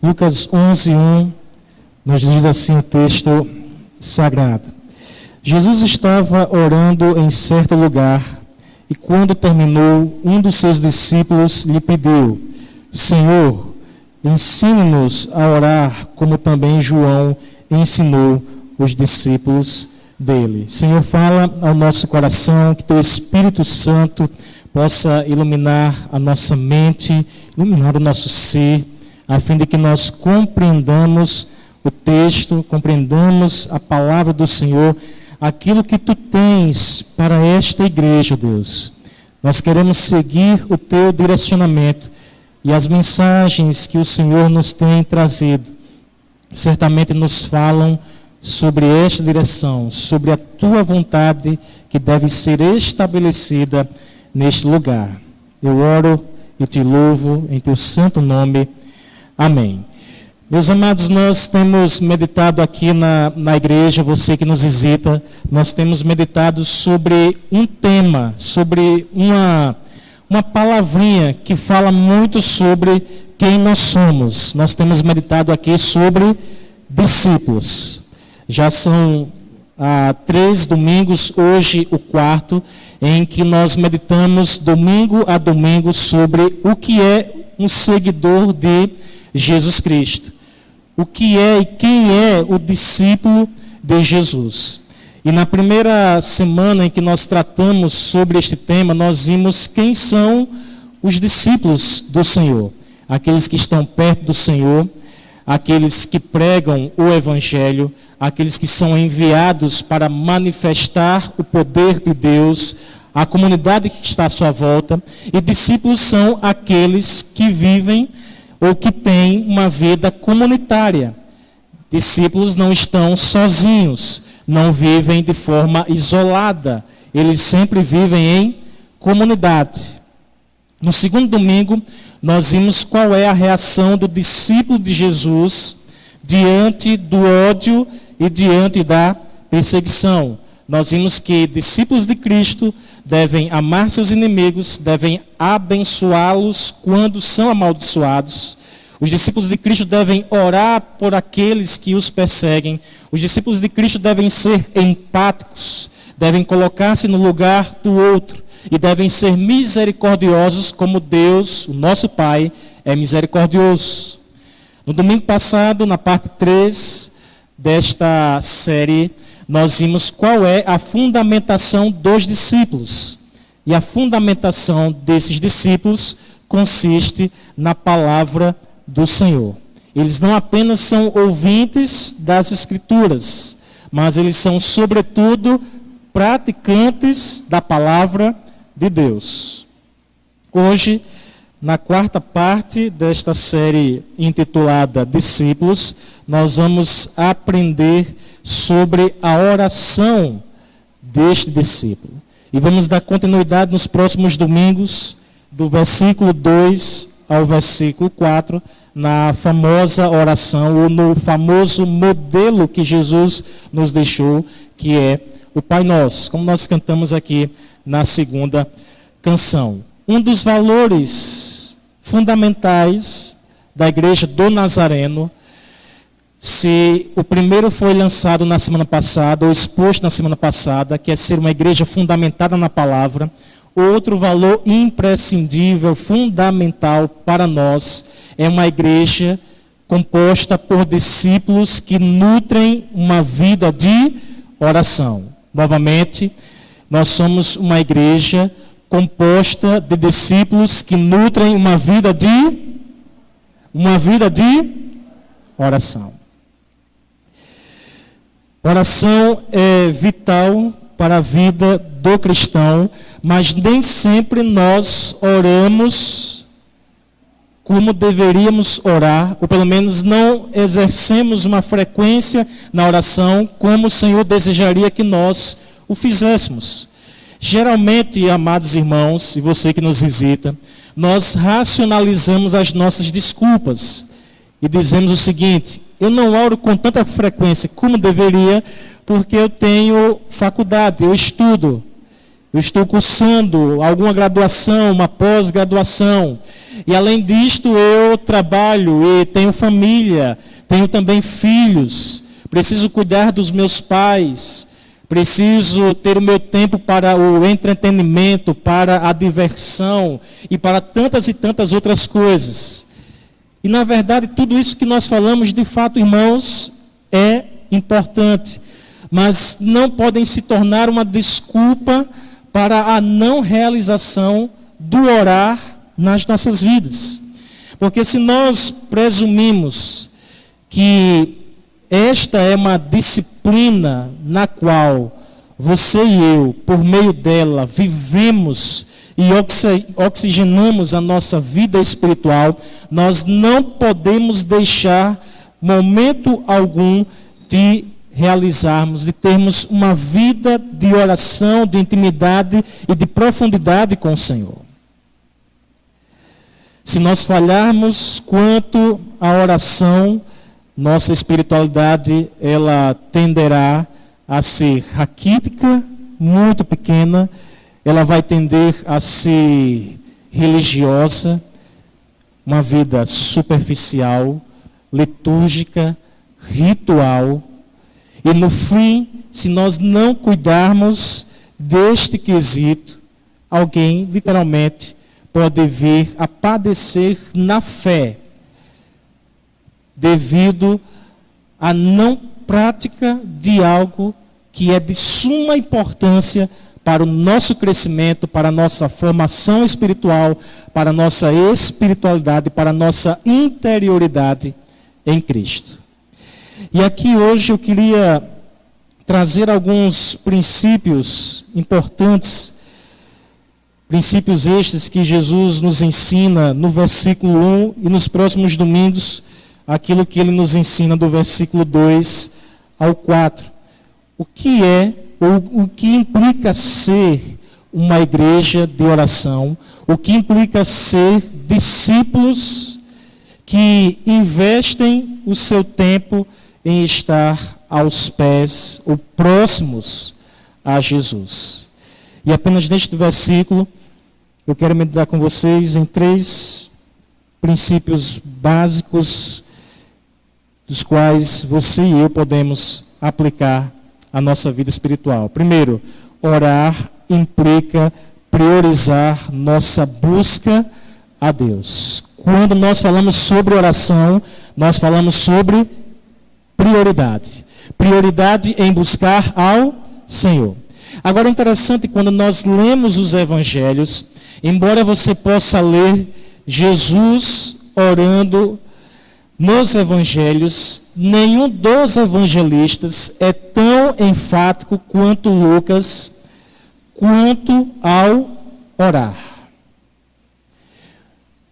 B: Lucas 11:1 nos diz assim o texto sagrado. Jesus estava orando em certo lugar e quando terminou, um dos seus discípulos lhe pediu: Senhor, ensine-nos a orar como também João ensinou os discípulos dele. Senhor, fala ao nosso coração, que teu Espírito Santo possa iluminar a nossa mente, iluminar o nosso ser, a fim de que nós compreendamos o texto, compreendamos a palavra do Senhor, aquilo que tu tens para esta igreja, Deus. Nós queremos seguir o teu direcionamento e as mensagens que o Senhor nos tem trazido certamente nos falam sobre esta direção, sobre a tua vontade que deve ser estabelecida neste lugar. Eu oro e te louvo em teu santo nome. Amém. Meus amados, nós temos meditado aqui na igreja, você que nos visita, nós temos meditado sobre um tema, sobre uma palavrinha que fala muito sobre quem nós somos. Nós temos meditado aqui sobre discípulos. Já são 3 domingos, hoje o 4º, em que nós meditamos domingo a domingo sobre o que é um seguidor de Jesus Cristo. O que é e quem é o discípulo de Jesus. E na primeira semana em que nós tratamos sobre este tema, nós vimos quem são os discípulos do Senhor. Aqueles que estão perto do Senhor, aqueles que pregam o Evangelho, aqueles que são enviados para manifestar o poder de Deus, a comunidade que está à sua volta. E discípulos são aqueles que vivem ou que têm uma vida comunitária. Discípulos não estão sozinhos, não vivem de forma isolada, eles sempre vivem em comunidade. No segundo domingo, nós vimos qual é a reação do discípulo de Jesus diante do ódio e diante da perseguição. Nós vimos que discípulos de Cristo devem amar seus inimigos, devem abençoá-los quando são amaldiçoados. Os discípulos de Cristo devem orar por aqueles que os perseguem. Os discípulos de Cristo devem ser empáticos, devem colocar-se no lugar do outro e devem ser misericordiosos como Deus, o nosso Pai, é misericordioso. No domingo passado, na parte 3 desta série, nós vimos qual é a fundamentação dos discípulos. E a fundamentação desses discípulos consiste na palavra do Senhor. Eles não apenas são ouvintes das Escrituras, mas eles são, sobretudo, praticantes da palavra de Deus. Hoje, na quarta parte desta série intitulada Discípulos, nós vamos aprender sobre a oração deste discípulo. E vamos dar continuidade nos próximos domingos, do versículo 2 ao versículo 4, na famosa oração, ou no famoso modelo que Jesus nos deixou, que é o Pai Nosso, como nós cantamos aqui na segunda canção. Um dos valores fundamentais da Igreja do Nazareno, se o primeiro foi lançado na semana passada, ou exposto na semana passada, que é ser uma igreja fundamentada na palavra, outro valor imprescindível, fundamental para nós, é uma igreja composta por discípulos que nutrem uma vida de oração. Novamente, nós somos uma igreja composta de discípulos que nutrem uma vida de oração. Oração é vital para a vida do cristão, mas nem sempre nós oramos como deveríamos orar, ou pelo menos não exercemos uma frequência na oração como o Senhor desejaria que nós o fizéssemos. Geralmente, amados irmãos, e você que nos visita, nós racionalizamos as nossas desculpas e dizemos o seguinte: eu não oro com tanta frequência como deveria, porque eu tenho faculdade, eu estudo, eu estou cursando alguma graduação, uma pós-graduação, e além disto eu trabalho e tenho família, tenho também filhos, preciso cuidar dos meus pais, preciso ter o meu tempo para o entretenimento, para a diversão e para tantas e tantas outras coisas. E, na verdade, tudo isso que nós falamos, de fato, irmãos, é importante, mas não podem se tornar uma desculpa para a não realização do orar nas nossas vidas. Porque se nós presumimos que esta é uma disciplina na qual você e eu, por meio dela, vivemos e oxigenamos a nossa vida espiritual, nós não podemos deixar momento algum de realizarmos, de termos uma vida de oração, de intimidade e de profundidade com o Senhor. Se nós falharmos quanto à oração, nossa espiritualidade ela tenderá a ser raquítica, muito pequena, ela vai tender a ser religiosa, uma vida superficial, litúrgica, ritual. E no fim, se nós não cuidarmos deste quesito, alguém literalmente pode vir a padecer na fé, devido à não prática de algo que é de suma importância para o nosso crescimento, para a nossa formação espiritual, para a nossa espiritualidade, para a nossa interioridade em Cristo. E aqui hoje eu queria trazer alguns princípios importantes, princípios estes que Jesus nos ensina no versículo 1 e nos próximos domingos, aquilo que ele nos ensina do versículo 2 ao 4. O que é, ou o que implica ser uma igreja de oração, o que implica ser discípulos que investem o seu tempo em estar aos pés ou próximos a Jesus. E apenas neste versículo, eu quero meditar com vocês em 3 princípios básicos, dos quais você e eu podemos aplicar a nossa vida espiritual. Primeiro, orar implica priorizar nossa busca a Deus. Quando nós falamos sobre oração, nós falamos sobre prioridade. Prioridade em buscar ao Senhor. Agora, é interessante, quando nós lemos os evangelhos, embora você possa ler Jesus orando nos evangelhos, nenhum dos evangelistas é tão enfático quanto Lucas, quanto ao orar.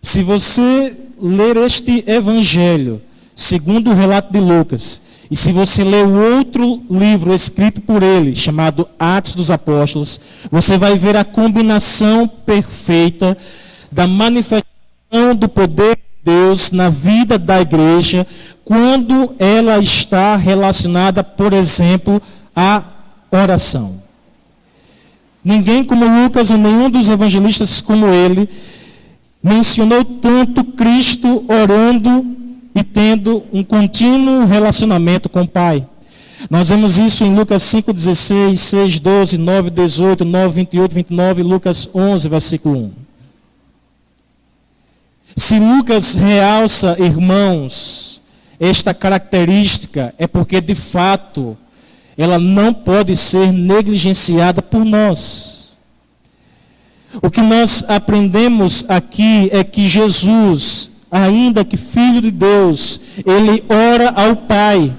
B: Se você ler este evangelho, segundo o relato de Lucas, e se você ler o outro livro escrito por ele, chamado Atos dos Apóstolos, você vai ver a combinação perfeita da manifestação do poder de Deus na vida da igreja, quando ela está relacionada, por exemplo, à oração. Ninguém como Lucas ou nenhum dos evangelistas como ele mencionou tanto Cristo orando e tendo um contínuo relacionamento com o Pai. Nós vemos isso em Lucas 5,16, 6, 12, 9, 18, 9, 28, 29, Lucas 11, versículo 1. Se Lucas realça, irmãos, esta característica, é porque, de fato, ela não pode ser negligenciada por nós. O que nós aprendemos aqui é que Jesus, ainda que Filho de Deus, ele ora ao Pai.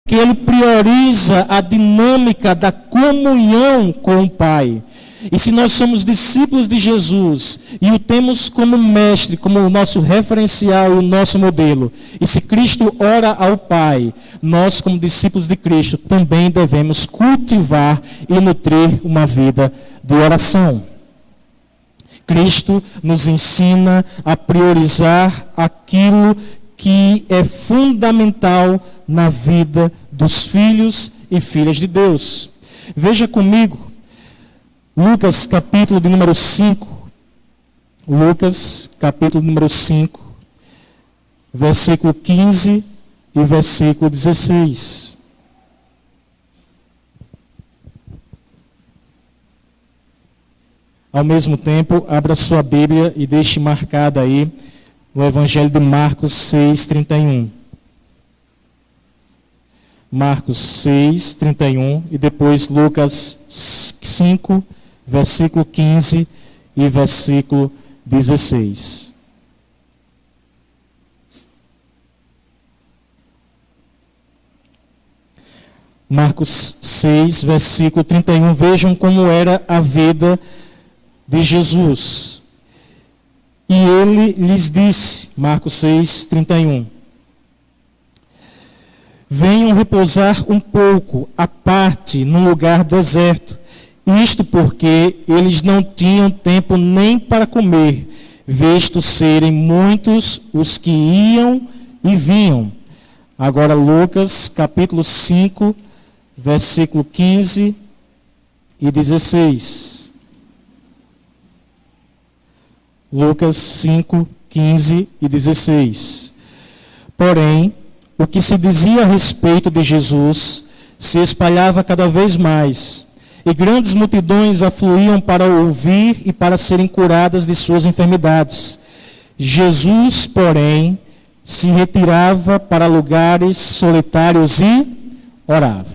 B: Que ele prioriza a dinâmica da comunhão com o Pai. E se nós somos discípulos de Jesus e o temos como mestre, como o nosso referencial e o nosso modelo, e se Cristo ora ao Pai, nós como discípulos de Cristo também devemos cultivar e nutrir uma vida de oração. Cristo nos ensina a priorizar aquilo que é fundamental na vida dos filhos e filhas de Deus. Veja comigo, Lucas capítulo de número 5. Lucas capítulo número 5, versículo 15 e versículo 16. Ao mesmo tempo, abra sua Bíblia e deixe marcada aí o Evangelho de Marcos 6:31. Marcos 6:31 e depois Lucas 5, versículo 15 e versículo 16. Marcos 6, versículo 31. Vejam como era a vida de Jesus. E ele lhes disse, Marcos 6, 31. Venham repousar um pouco à parte num lugar deserto. Isto porque eles não tinham tempo nem para comer, visto serem muitos os que iam e vinham. Agora Lucas capítulo 5, versículo 15 e 16. Lucas 5, 15 e 16. Porém, o que se dizia a respeito de Jesus se espalhava cada vez mais, e grandes multidões afluíam para ouvir e para serem curadas de suas enfermidades. Jesus, porém, se retirava para lugares solitários e orava.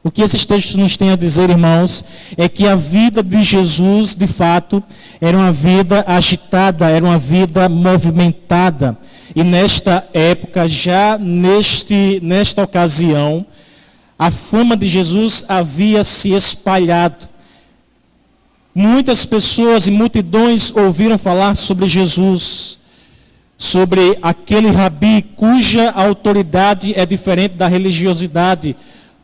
B: O que esses textos nos têm a dizer, irmãos, é que a vida de Jesus, de fato, era uma vida agitada, era uma vida movimentada. E nesta época, já nesta ocasião, a fama de Jesus havia se espalhado. Muitas pessoas e multidões ouviram falar sobre Jesus, sobre aquele rabi cuja autoridade é diferente da religiosidade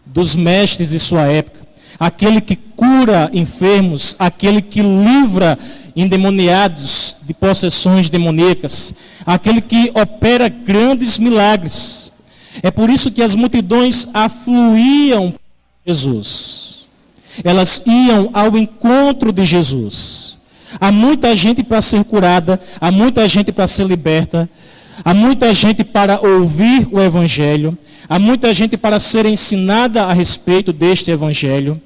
B: dos mestres de sua época, aquele que cura enfermos, aquele que livra endemoniados de possessões demoníacas, aquele que opera grandes milagres. É por isso que as multidões afluíam para Jesus. Elas iam ao encontro de Jesus. Há muita gente para ser curada, há muita gente para ser liberta, há muita gente para ouvir o Evangelho, há muita gente para ser ensinada a respeito deste Evangelho.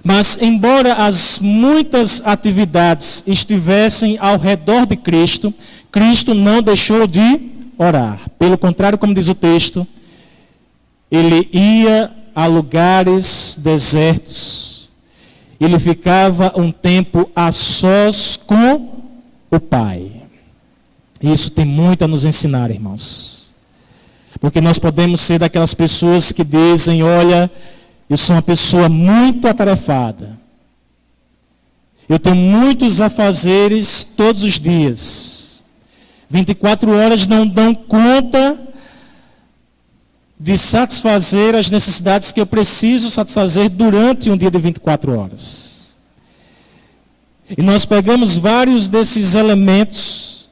B: Mas, embora as muitas atividades estivessem ao redor de Cristo, Cristo não deixou de orar. Pelo contrário, como diz o texto, ele ia a lugares desertos. Ele ficava um tempo a sós com o Pai. Isso tem muito a nos ensinar, irmãos. Porque nós podemos ser daquelas pessoas que dizem, olha, eu sou uma pessoa muito atarefada. Eu tenho muitos afazeres todos os dias. 24 horas não dão conta de satisfazer as necessidades que eu preciso satisfazer durante um dia de 24 horas. E nós pegamos vários desses elementos,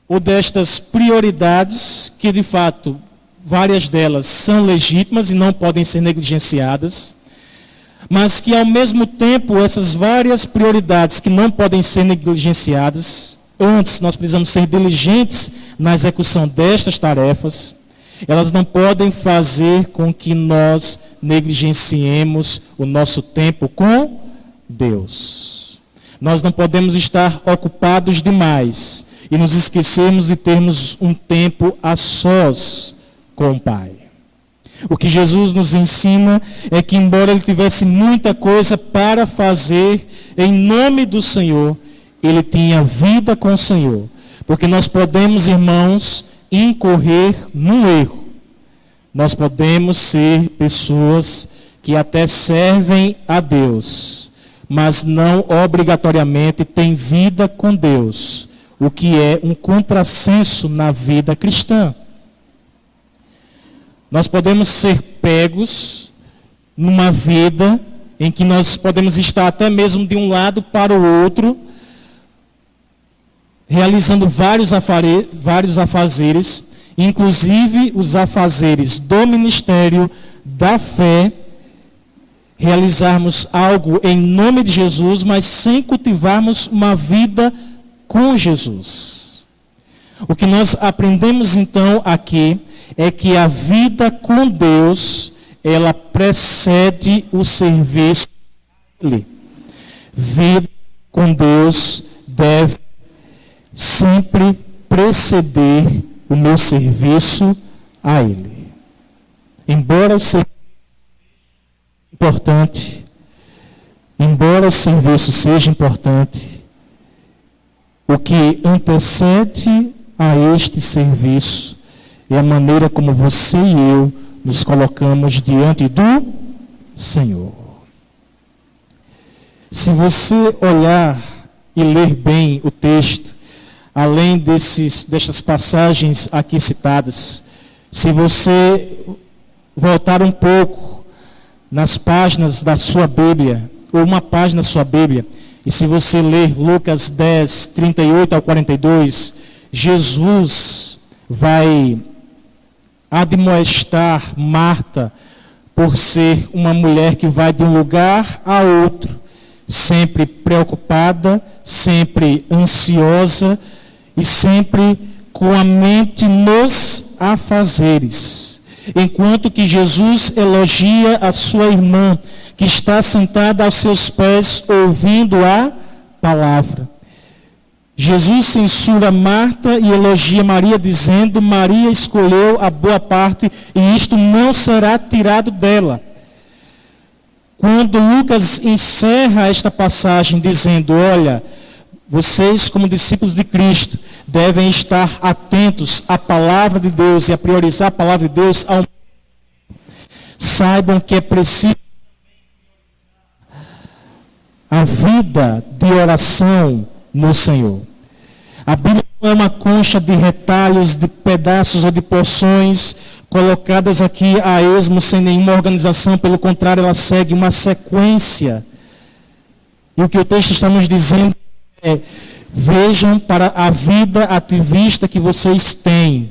B: ou destas prioridades, que de fato, várias delas são legítimas e não podem ser negligenciadas, mas que ao mesmo tempo, essas várias prioridades que não podem ser negligenciadas, antes nós precisamos ser diligentes na execução destas tarefas, elas não podem fazer com que nós negligenciemos o nosso tempo com Deus. Nós não podemos estar ocupados demais e nos esquecermos de termos um tempo a sós com o Pai. O que Jesus nos ensina é que, embora ele tivesse muita coisa para fazer em nome do Senhor, ele tinha vida com o Senhor. Porque nós podemos, irmãos, incorrer num erro. Nós podemos ser pessoas que até servem a Deus, mas não obrigatoriamente têm vida com Deus, o que é um contrassenso na vida cristã. Nós podemos ser pegos numa vida em que nós podemos estar até mesmo de um lado para o outro, realizando vários afazeres, inclusive os afazeres do ministério, da fé, realizarmos algo em nome de Jesus, mas sem cultivarmos uma vida com Jesus. O que nós aprendemos então aqui é que a vida com Deus, ela precede o serviço dele. Vida com Deus deve sempre preceder o meu serviço a Ele. Embora o serviço seja importante, o que antecede a este serviço é a maneira como você e eu nos colocamos diante do Senhor. Se você olhar e ler bem o texto, além destas passagens aqui citadas, se você voltar um pouco nas páginas da sua Bíblia, ou uma página da sua Bíblia, e se você ler Lucas 10, 38 ao 42, Jesus vai admoestar Marta por ser uma mulher que vai de um lugar a outro, sempre preocupada, sempre ansiosa e sempre com a mente nos afazeres. Enquanto que Jesus elogia a sua irmã, que está sentada aos seus pés ouvindo a palavra. Jesus censura Marta e elogia Maria, dizendo: Maria escolheu a boa parte e isto não será tirado dela. Quando Lucas encerra esta passagem dizendo: olha, vocês como discípulos de Cristo devem estar atentos à palavra de Deus e a priorizar a palavra de Deus, saibam que é preciso a vida de oração no Senhor. A Bíblia não é uma concha de retalhos, de pedaços ou de porções colocadas aqui a esmo sem nenhuma organização. Pelo contrário, ela segue uma sequência. E o que o texto está nos dizendo é: vejam para a vida ativista que vocês têm.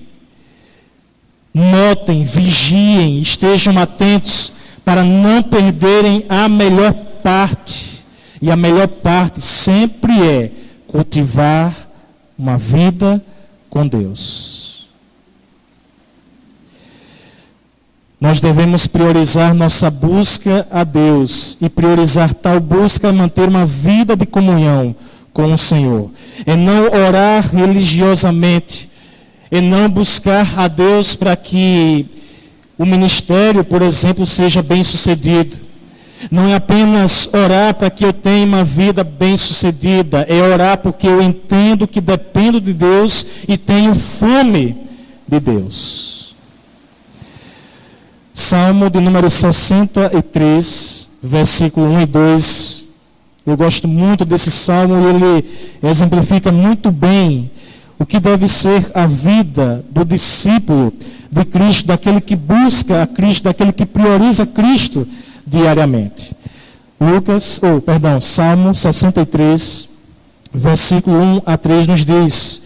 B: Notem, vigiem, estejam atentos para não perderem a melhor parte. E a melhor parte sempre é cultivar uma vida com Deus. Nós devemos priorizar nossa busca a Deus, e priorizar tal busca é manter uma vida de comunhão com o Senhor. É não orar religiosamente, é não buscar a Deus para que o ministério, por exemplo, seja bem sucedido. Não é apenas orar para que eu tenha uma vida bem-sucedida, é orar porque eu entendo que dependo de Deus e tenho fome de Deus. Salmo de número 63, versículo 1 e 2. Eu gosto muito desse salmo e ele exemplifica muito bem o que deve ser a vida do discípulo de Cristo, daquele que busca a Cristo, daquele que prioriza Cristo diariamente. Salmo 63, versículo 1 a 3 nos diz: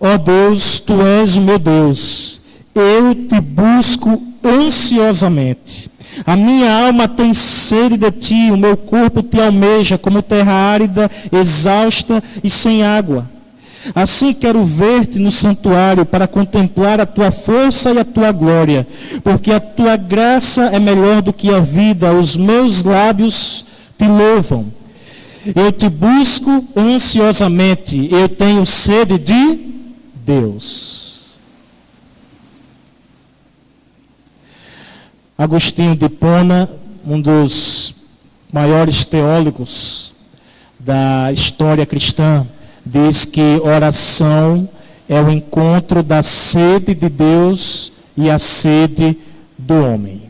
B: ó Deus, Tu és o meu Deus, eu te busco ansiosamente. A minha alma tem sede de Ti, o meu corpo Te almeja como terra árida, exausta e sem água. Assim quero ver-te no santuário para contemplar a tua força e a tua glória, porque a tua graça é melhor do que a vida, os meus lábios te louvam. Eu te busco ansiosamente, eu tenho sede de Deus. Agostinho de Hipona, um dos maiores teólogos da história cristã, diz que oração é o encontro da sede de Deus e a sede do homem.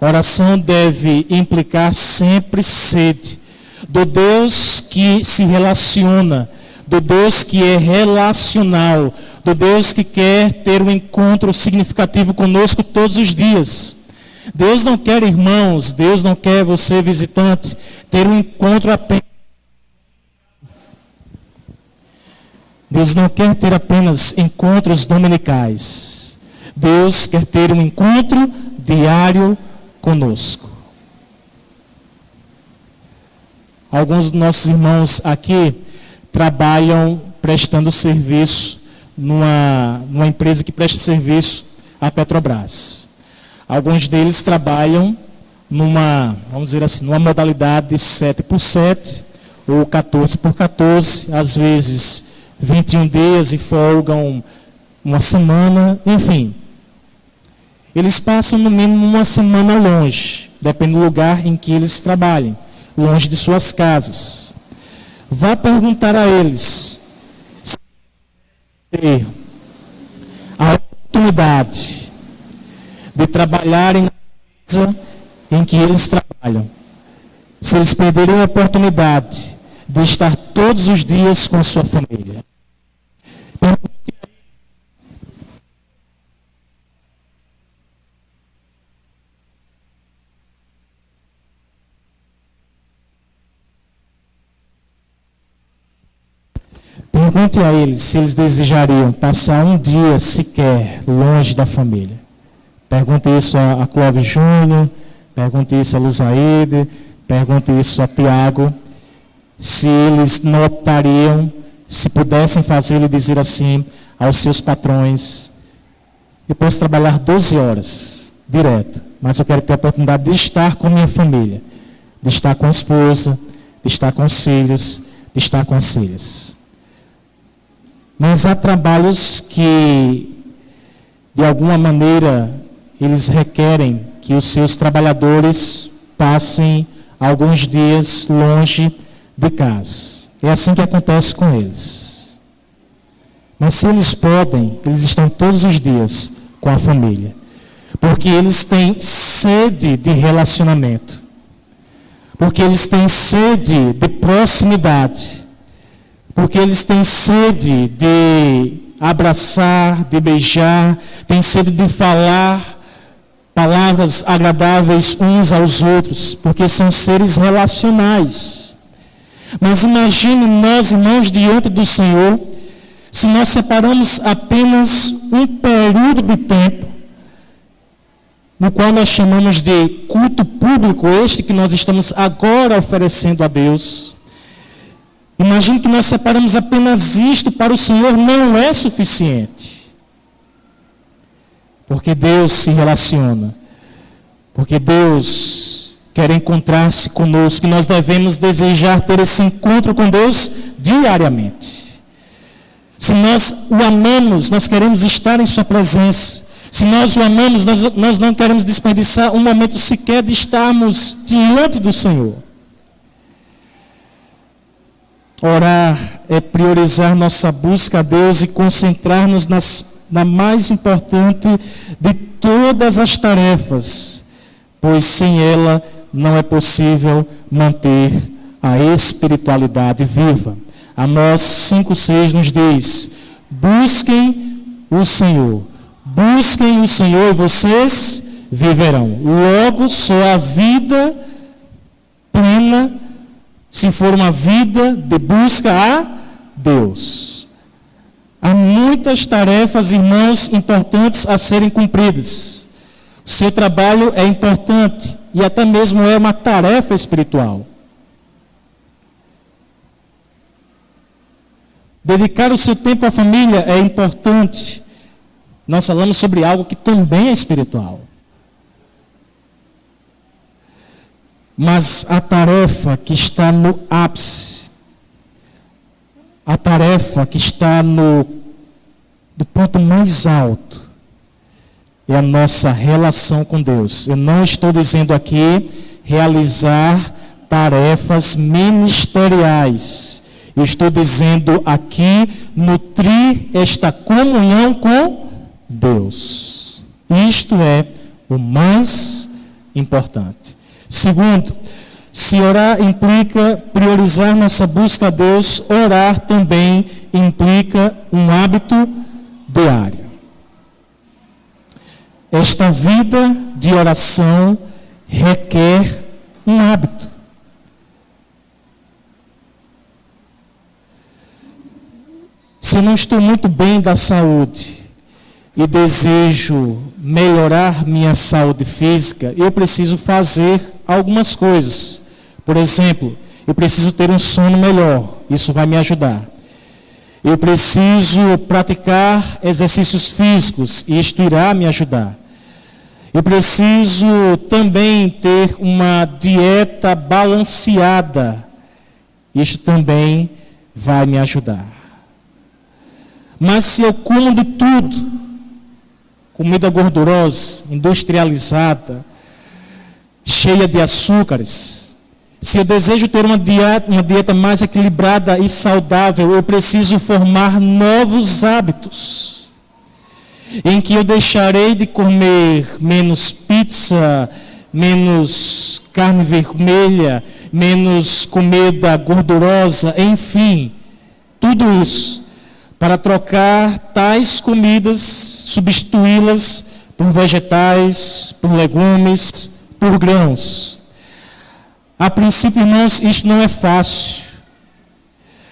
B: Oração deve implicar sempre sede do Deus que se relaciona, do Deus que é relacional, do Deus que quer ter um encontro significativo conosco todos os dias. Deus não quer, irmãos, Deus não quer você, visitante, ter um encontro apenas. Deus não quer ter apenas encontros dominicais. Deus quer ter um encontro diário conosco. Alguns dos nossos irmãos aqui trabalham prestando serviço numa empresa que presta serviço à Petrobras. Alguns deles trabalham numa modalidade de 7x7, ou 14 por 14, às vezes 21 dias e folgam uma semana, enfim. Eles passam no mínimo uma semana longe, depende do lugar em que eles trabalhem, longe de suas casas. Vá perguntar a eles se ter a oportunidade de trabalhar em empresa em que eles trabalham. Se eles perderem a oportunidade de estar todos os dias com a sua família. Pergunte a eles se eles desejariam passar um dia sequer longe da família. Pergunte isso a Clóvis Júnior, pergunte isso a Luzaide, pergunte isso a Tiago, se eles não optariam, se pudessem fazer e dizer assim aos seus patrões: eu posso trabalhar 12 horas direto, mas eu quero ter a oportunidade de estar com minha família, de estar com a esposa, de estar com os filhos, de estar com as filhas. Mas há trabalhos que, de alguma maneira, eles requerem que os seus trabalhadores passem alguns dias longe de casa. É assim que acontece com eles. Mas se eles podem, eles estão todos os dias com a família. Porque eles têm sede de relacionamento. Porque eles têm sede de proximidade. Porque eles têm sede de abraçar, de beijar, têm sede de falar palavras agradáveis uns aos outros, porque são seres relacionais. Mas imagine nós, irmãos, diante do Senhor, se nós separamos apenas um período de tempo, no qual nós chamamos de culto público, este que nós estamos agora oferecendo a Deus. Imagine que nós separamos apenas isto para o Senhor, não é suficiente. Porque Deus se relaciona. Porque Deus quer encontrar-se conosco. E nós devemos desejar ter esse encontro com Deus diariamente. Se nós o amamos, nós queremos estar em sua presença. Se nós o amamos, nós não queremos desperdiçar um momento sequer de estarmos diante do Senhor. Orar é priorizar nossa busca a Deus e concentrar-nos na mais importante de todas as tarefas, pois sem ela não é possível manter a espiritualidade viva. Amós 5,6 nos diz: busquem o Senhor e vocês viverão. Logo, só a vida plena se for uma vida de busca a Deus. Há muitas tarefas, irmãos, importantes a serem cumpridas. O seu trabalho é importante e até mesmo é uma tarefa espiritual. Dedicar o seu tempo à família é importante. Nós falamos sobre algo que também é espiritual. Mas a tarefa que está no ápice, a tarefa que está no ponto mais alto, é a nossa relação com Deus. Eu não estou dizendo aqui realizar tarefas ministeriais. Eu estou dizendo aqui nutrir esta comunhão com Deus. Isto é o mais importante. Segundo, se orar implica priorizar nossa busca a Deus, orar também implica um hábito diário. Esta vida de oração requer um hábito. Se eu não estou muito bem da saúde e desejo melhorar minha saúde física, eu preciso fazer algumas coisas. Por exemplo, eu preciso ter um sono melhor, isso vai me ajudar. Eu preciso praticar exercícios físicos, e isto irá me ajudar. Eu preciso também ter uma dieta balanceada, Isto também vai me ajudar. Mas se eu como de tudo, comida gordurosa, industrializada, cheia de açúcares, se eu desejo ter uma dieta mais equilibrada e saudável, eu preciso formar novos hábitos, em que eu deixarei de comer menos pizza, menos carne vermelha, menos comida gordurosa, enfim, tudo isso, para trocar tais comidas, substituí-las por vegetais, por legumes, por grãos. A princípio, irmãos, isto não é fácil,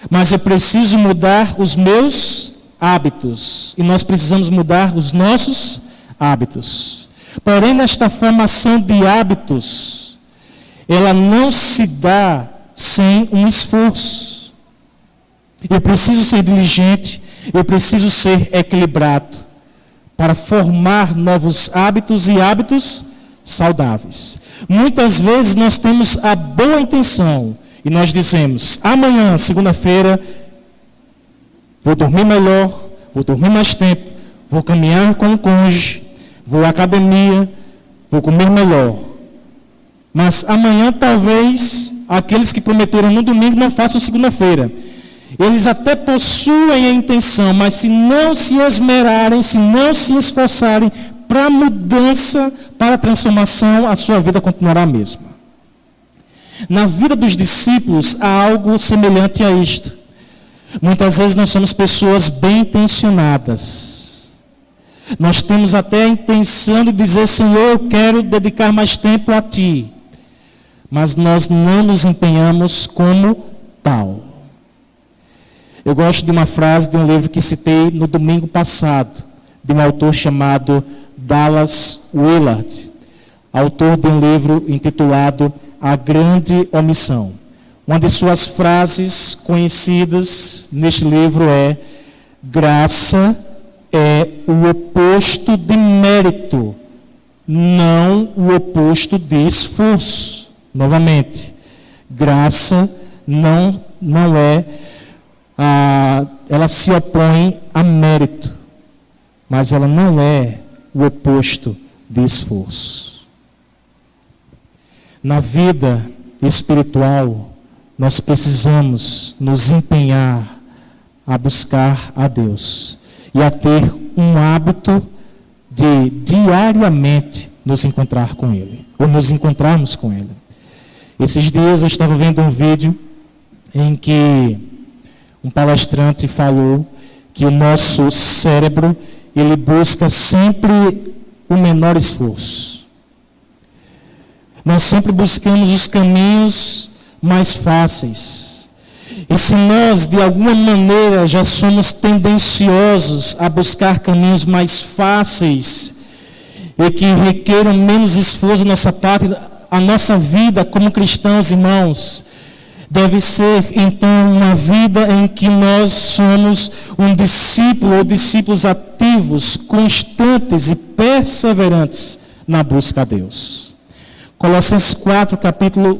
B: mas eu preciso mudar os meus hábitos, e nós precisamos mudar os nossos hábitos. Porém, nesta formação de hábitos, ela não se dá sem um esforço. Eu preciso ser diligente, eu preciso ser equilibrado para formar novos hábitos e hábitos saudáveis. Muitas vezes nós temos a boa intenção e nós dizemos: amanhã, segunda-feira, vou dormir melhor, vou dormir mais tempo, vou caminhar com o cônjuge, vou à academia, vou comer melhor. Mas amanhã talvez aqueles que prometeram no domingo não façam segunda-feira. Eles até possuem a intenção, mas se não se esmerarem, se não se esforçarem para a mudança, para a transformação, a sua vida continuará a mesma. Na vida dos discípulos há algo semelhante a isto. Muitas vezes nós somos pessoas bem intencionadas. Nós temos até a intenção de dizer: Senhor, eu quero dedicar mais tempo a Ti. Mas nós não nos empenhamos como tal. Eu gosto de uma frase de um livro que citei no domingo passado, de um autor chamado Dallas Willard, autor de um livro intitulado A Grande Omissão. Uma de suas frases conhecidas neste livro é: graça é o oposto de mérito, não o oposto de esforço. Novamente, graça não é, ela se opõe a mérito, mas ela não é o oposto de esforço. Na vida espiritual, nós precisamos nos empenhar a buscar a Deus e a ter um hábito de diariamente nos encontrar com Ele, ou nos encontrarmos com Ele. Esses dias eu estava vendo um vídeo em que um palestrante falou que o nosso cérebro, ele busca sempre o menor esforço. Nós sempre buscamos os caminhos mais fáceis. E se nós, de alguma maneira, já somos tendenciosos a buscar caminhos mais fáceis e que requeram menos esforço da nossa parte, a nossa vida como cristãos, irmãos, deve ser, então, uma vida em que nós somos um discípulo ou discípulos ativos, constantes e perseverantes na busca a Deus. Colossenses 4, capítulo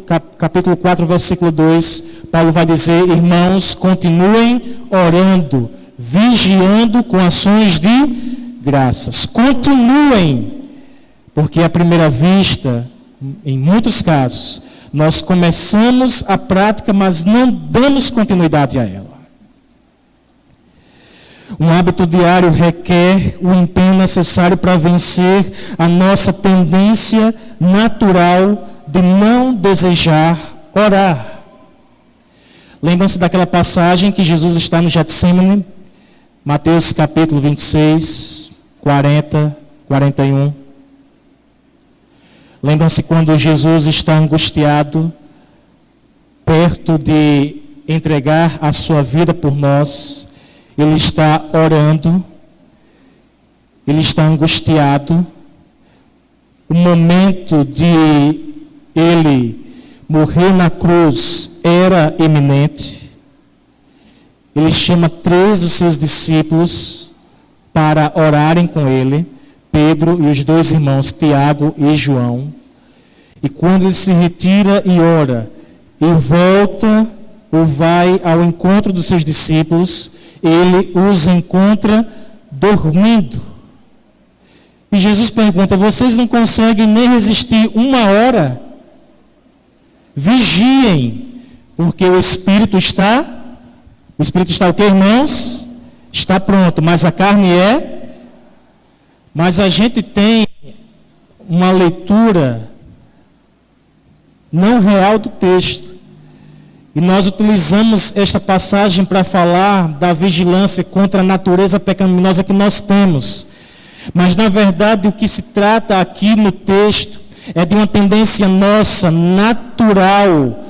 B: 4, versículo 2, Paulo vai dizer: irmãos, continuem orando, vigiando com ações de graças. Continuem, porque à primeira vista, em muitos casos, nós começamos a prática, mas não damos continuidade a ela. Um hábito diário requer o empenho necessário para vencer a nossa tendência natural de não desejar orar. Lembram-se daquela passagem que Jesus está no Getsemane, Mateus capítulo 26, 40, 41. Lembram-se quando Jesus está angustiado, perto de entregar a sua vida por nós, ele está orando, ele está angustiado. O momento de ele morrer na cruz era iminente. Ele chama 3 dos seus discípulos para orarem com ele, Pedro e os 2 irmãos, Tiago e João. E quando ele se retira e ora, e volta ou vai ao encontro dos seus discípulos, ele os encontra dormindo. E Jesus pergunta: vocês não conseguem nem resistir 1 hora? Vigiem, porque o Espírito está o quê, irmãos? Está pronto, mas a carne é. Mas a gente tem uma leitura não real do texto. E nós utilizamos esta passagem para falar da vigilância contra a natureza pecaminosa que nós temos. Mas, na verdade, o que se trata aqui no texto é de uma tendência nossa, natural,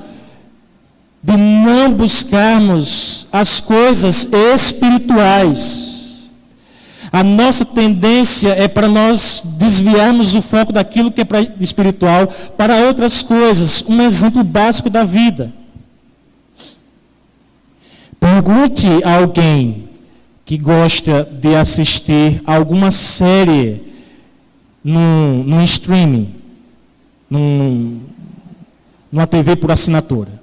B: de não buscarmos as coisas espirituais. A nossa tendência é para nós desviarmos o foco daquilo que é espiritual para outras coisas. Um exemplo básico da vida. Pergunte a alguém que gosta de assistir alguma série num streaming, numa TV por assinatura.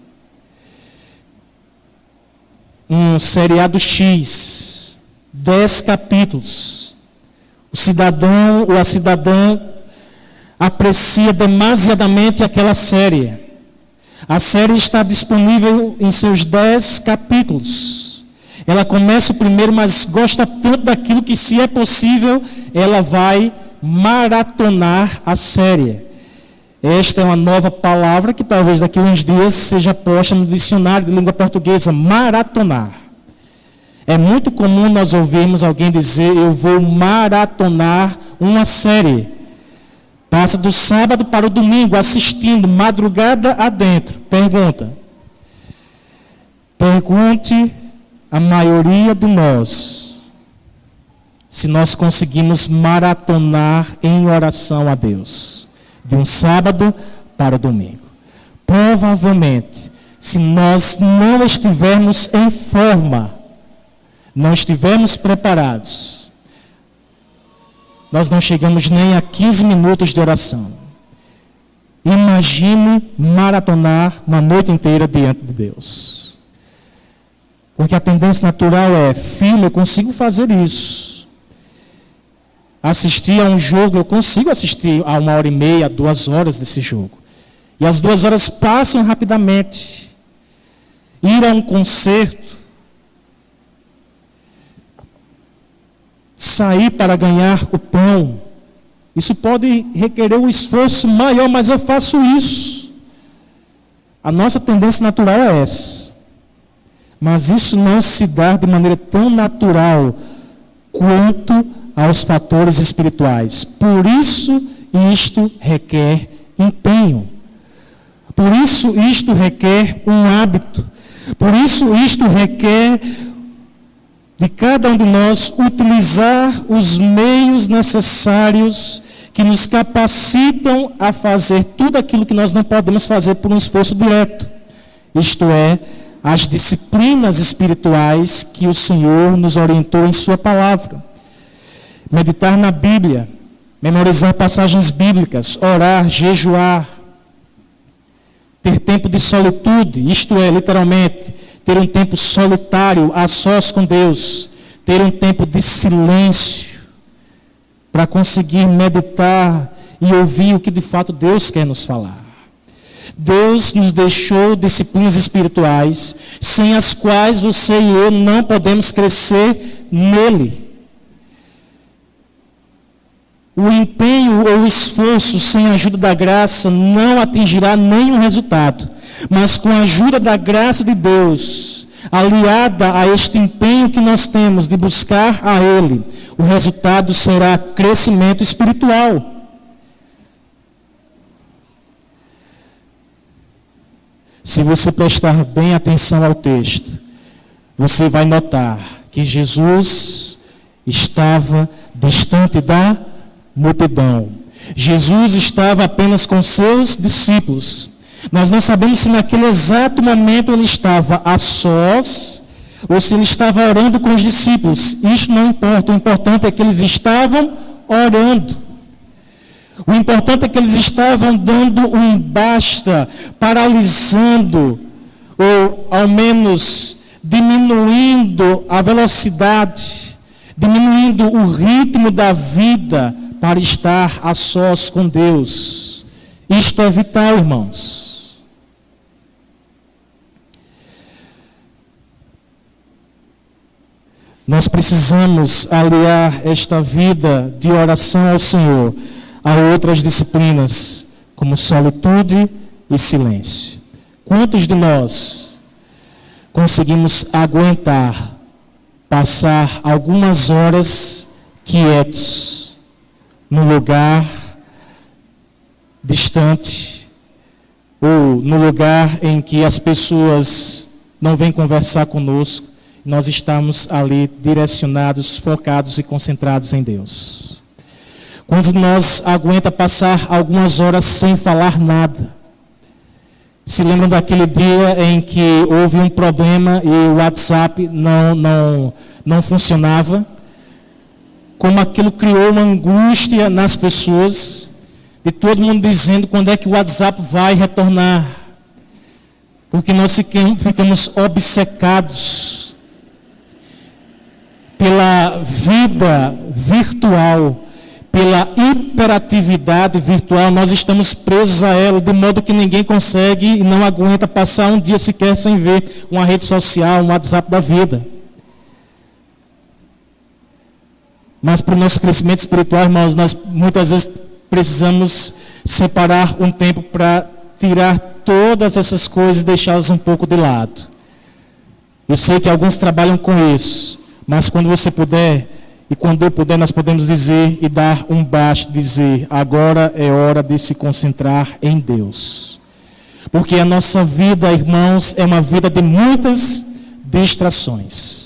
B: Um seriado X, 10 capítulos. O cidadão ou a cidadã aprecia demasiadamente aquela série. A série está disponível em seus 10 capítulos. Ela começa o primeiro, mas gosta tanto daquilo que, se é possível, ela vai maratonar a série. Esta é uma nova palavra que talvez daqui a uns dias seja posta no dicionário de língua portuguesa: maratonar. É muito comum nós ouvirmos alguém dizer: eu vou maratonar uma série. Passa do sábado para o domingo assistindo, madrugada adentro. Pergunte a maioria de nós se nós conseguimos maratonar em oração a Deus, de um sábado para o domingo. Provavelmente, se nós não estivermos em forma, não estivermos preparados, nós não chegamos nem a 15 minutos de oração. Imagine maratonar uma noite inteira diante de Deus. Porque a tendência natural é: filho, eu consigo fazer isso. Assistir a um jogo, eu consigo assistir a 1h30, 2 horas desse jogo. E as 2 horas passam rapidamente. Ir a um concerto, sair para ganhar o pão, isso pode requerer um esforço maior, mas eu faço isso. A nossa tendência natural é essa. Mas isso não se dá de maneira tão natural quanto aos fatores espirituais. Por isso, isto requer empenho. Por isso, isto requer um hábito. Por isso, isto requer de cada um de nós utilizar os meios necessários que nos capacitam a fazer tudo aquilo que nós não podemos fazer por um esforço direto. Isto é, as disciplinas espirituais que o Senhor nos orientou em sua palavra. Meditar na Bíblia, memorizar passagens bíblicas, orar, jejuar, ter tempo de solitude, isto é, literalmente, ter um tempo solitário, a sós com Deus, ter um tempo de silêncio, para conseguir meditar e ouvir o que de fato Deus quer nos falar. Deus nos deixou disciplinas espirituais, sem as quais você e eu não podemos crescer nele. O empenho ou o esforço sem a ajuda da graça não atingirá nenhum resultado. Mas com a ajuda da graça de Deus, aliada a este empenho que nós temos de buscar a Ele, o resultado será crescimento espiritual. Se você prestar bem atenção ao texto, você vai notar que Jesus estava distante da multidão. Jesus estava apenas com seus discípulos. Nós não sabemos se naquele exato momento ele estava a sós ou se ele estava orando com os discípulos. Isso não importa. O importante é que eles estavam orando. O importante é que eles estavam dando um basta, paralisando ou ao menos diminuindo a velocidade, diminuindo o ritmo da vida para estar a sós com Deus. Isto é vital, irmãos. Nós precisamos aliar esta vida de oração ao Senhor a outras disciplinas, como solitude e silêncio. Quantos de nós conseguimos aguentar passar algumas horas quietos num lugar distante ou no lugar em que as pessoas não vêm conversar conosco, nós estamos ali direcionados, focados e concentrados em Deus? Quando nós aguenta passar algumas horas sem falar nada? Se lembram daquele dia em que houve um problema e o WhatsApp não funcionava? Como aquilo criou uma angústia nas pessoas, de todo mundo dizendo quando é que o WhatsApp vai retornar. Porque nós ficamos obcecados pela vida virtual, pela hiperatividade virtual. Nós estamos presos a ela, de modo que ninguém consegue e não aguenta passar um dia sequer sem ver uma rede social, um WhatsApp da vida. Mas para o nosso crescimento espiritual, irmãos, nós muitas vezes precisamos separar um tempo para tirar todas essas coisas e deixá-las um pouco de lado. Eu sei que alguns trabalham com isso, mas quando você puder, e quando eu puder, nós podemos dizer e dar um basta, dizer: agora é hora de se concentrar em Deus. Porque a nossa vida, irmãos, é uma vida de muitas distrações.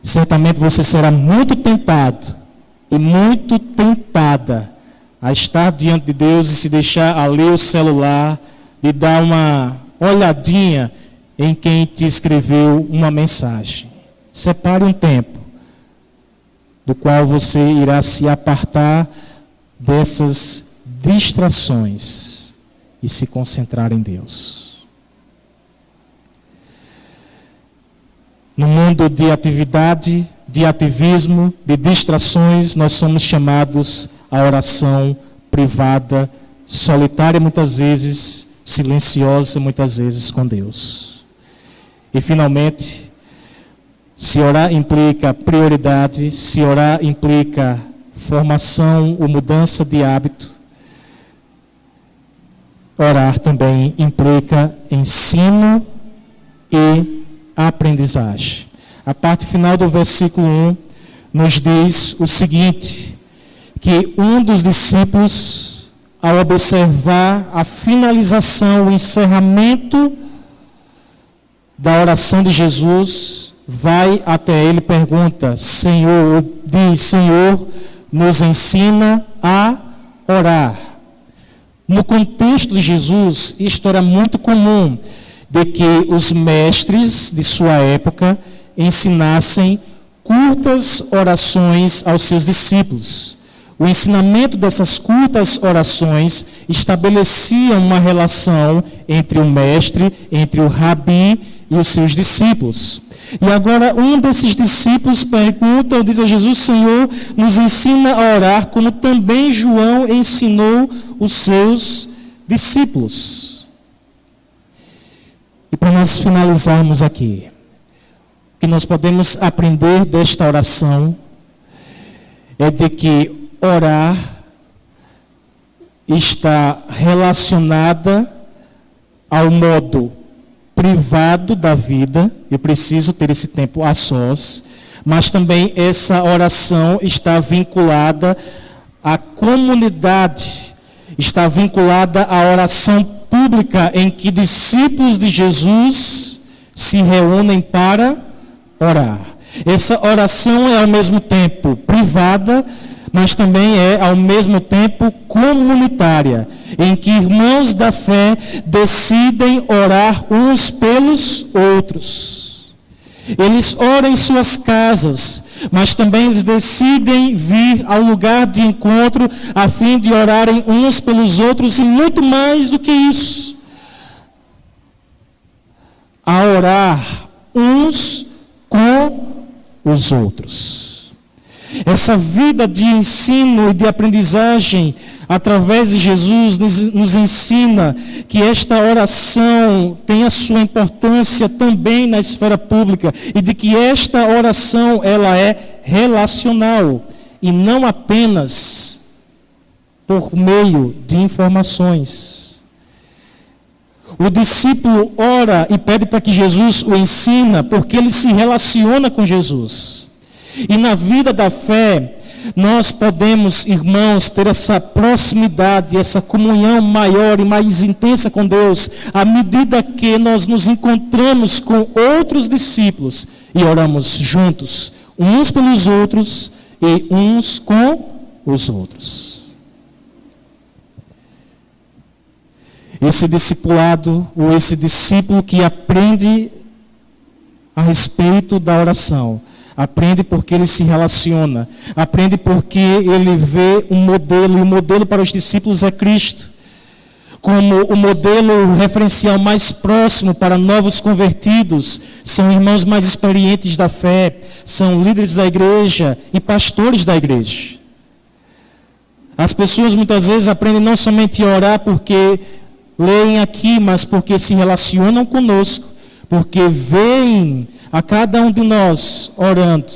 B: Certamente você será muito tentado e muito tentada a estar diante de Deus e se deixar ali o celular, de dar uma olhadinha em quem te escreveu uma mensagem. Separe um tempo do qual você irá se apartar dessas distrações e se concentrar em Deus. No mundo de atividade, de ativismo, de distrações, nós somos chamados à oração privada, solitária muitas vezes, silenciosa muitas vezes com Deus. E finalmente, se orar implica prioridade, se orar implica formação ou mudança de hábito, orar também implica ensino e aprendizagem. A parte final do versículo 1 nos diz o seguinte: que um dos discípulos, ao observar a finalização, o encerramento da oração de Jesus, vai até ele e pergunta: Senhor, diz, Senhor, nos ensina a orar. No contexto de Jesus, isto era muito comum, de que os mestres de sua época ensinassem curtas orações aos seus discípulos. O ensinamento dessas curtas orações estabelecia uma relação entre o mestre, entre o rabi e os seus discípulos. E agora um desses discípulos pergunta, ou diz a Jesus: Senhor, nos ensina a orar como também João ensinou os seus discípulos. E para nós finalizarmos aqui, o que nós podemos aprender desta oração é de que orar está relacionada ao modo privado da vida. Eu preciso ter esse tempo a sós, mas também essa oração está vinculada à comunidade, está vinculada à oração pública em que discípulos de Jesus se reúnem para orar. Essa oração é ao mesmo tempo privada, mas também é ao mesmo tempo comunitária, em que irmãos da fé decidem orar uns pelos outros. Eles oram em suas casas, mas também eles decidem vir ao lugar de encontro a fim de orarem uns pelos outros, e muito mais do que isso. a orar uns com os outros. Essa vida de ensino e de aprendizagem através de Jesus nos ensina que esta oração tem a sua importância também na esfera pública e de que esta oração ela é relacional e não apenas por meio de informações. O discípulo ora e pede para que Jesus o ensina porque ele se relaciona com Jesus. E na vida da fé, nós podemos, irmãos, ter essa proximidade, essa comunhão maior e mais intensa com Deus, à medida que nós nos encontramos com outros discípulos e oramos juntos, uns pelos outros e uns com os outros. Esse discipulado, ou esse discípulo que aprende a respeito da oração, aprende porque ele se relaciona, aprende porque ele vê um modelo, e o modelo para os discípulos é Cristo, como o modelo referencial mais próximo para novos convertidos, são irmãos mais experientes da fé, são líderes da igreja e pastores da igreja. As pessoas muitas vezes aprendem não somente a orar porque leem aqui, mas porque se relacionam conosco, porque veem a cada um de nós orando,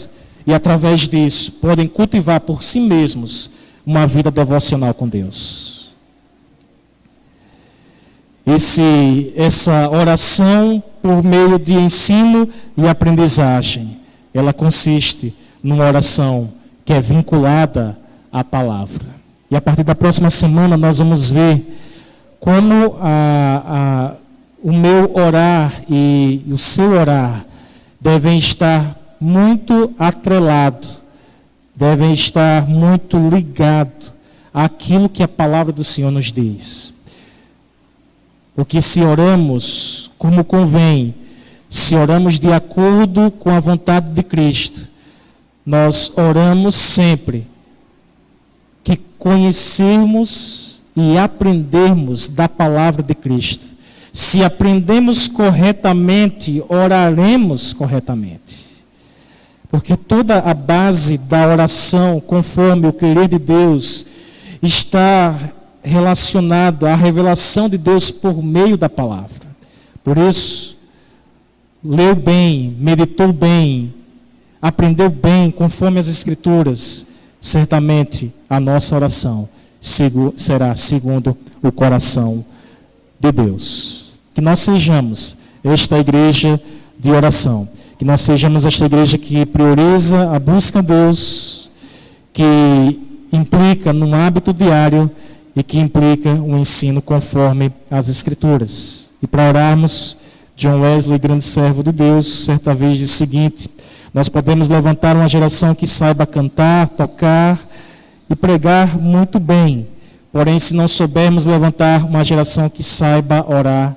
B: e através disso podem cultivar por si mesmos uma vida devocional com Deus. Essa oração por meio de ensino e aprendizagem, ela consiste numa oração que é vinculada à palavra. E a partir da próxima semana nós vamos ver como o meu orar e o seu orar devem estar muito atrelados, devem estar muito ligados àquilo que a palavra do Senhor nos diz. Porque se oramos como convém, se oramos de acordo com a vontade de Cristo, nós oramos sempre que conhecermos e aprendermos da palavra de Cristo. Se aprendemos corretamente, oraremos corretamente. Porque toda a base da oração, conforme o querer de Deus, está relacionado à revelação de Deus por meio da palavra. Por isso, leu bem, meditou bem, aprendeu bem, conforme as Escrituras, certamente a nossa oração será segundo o coração de Deus. Que nós sejamos esta igreja de oração. Que nós sejamos esta igreja que prioriza a busca a Deus, que implica num hábito diário e que implica um ensino conforme as Escrituras. E para orarmos, John Wesley, grande servo de Deus, certa vez disse o seguinte: nós podemos levantar uma geração que saiba cantar, tocar e pregar muito bem. Porém, se não soubermos levantar uma geração que saiba orar,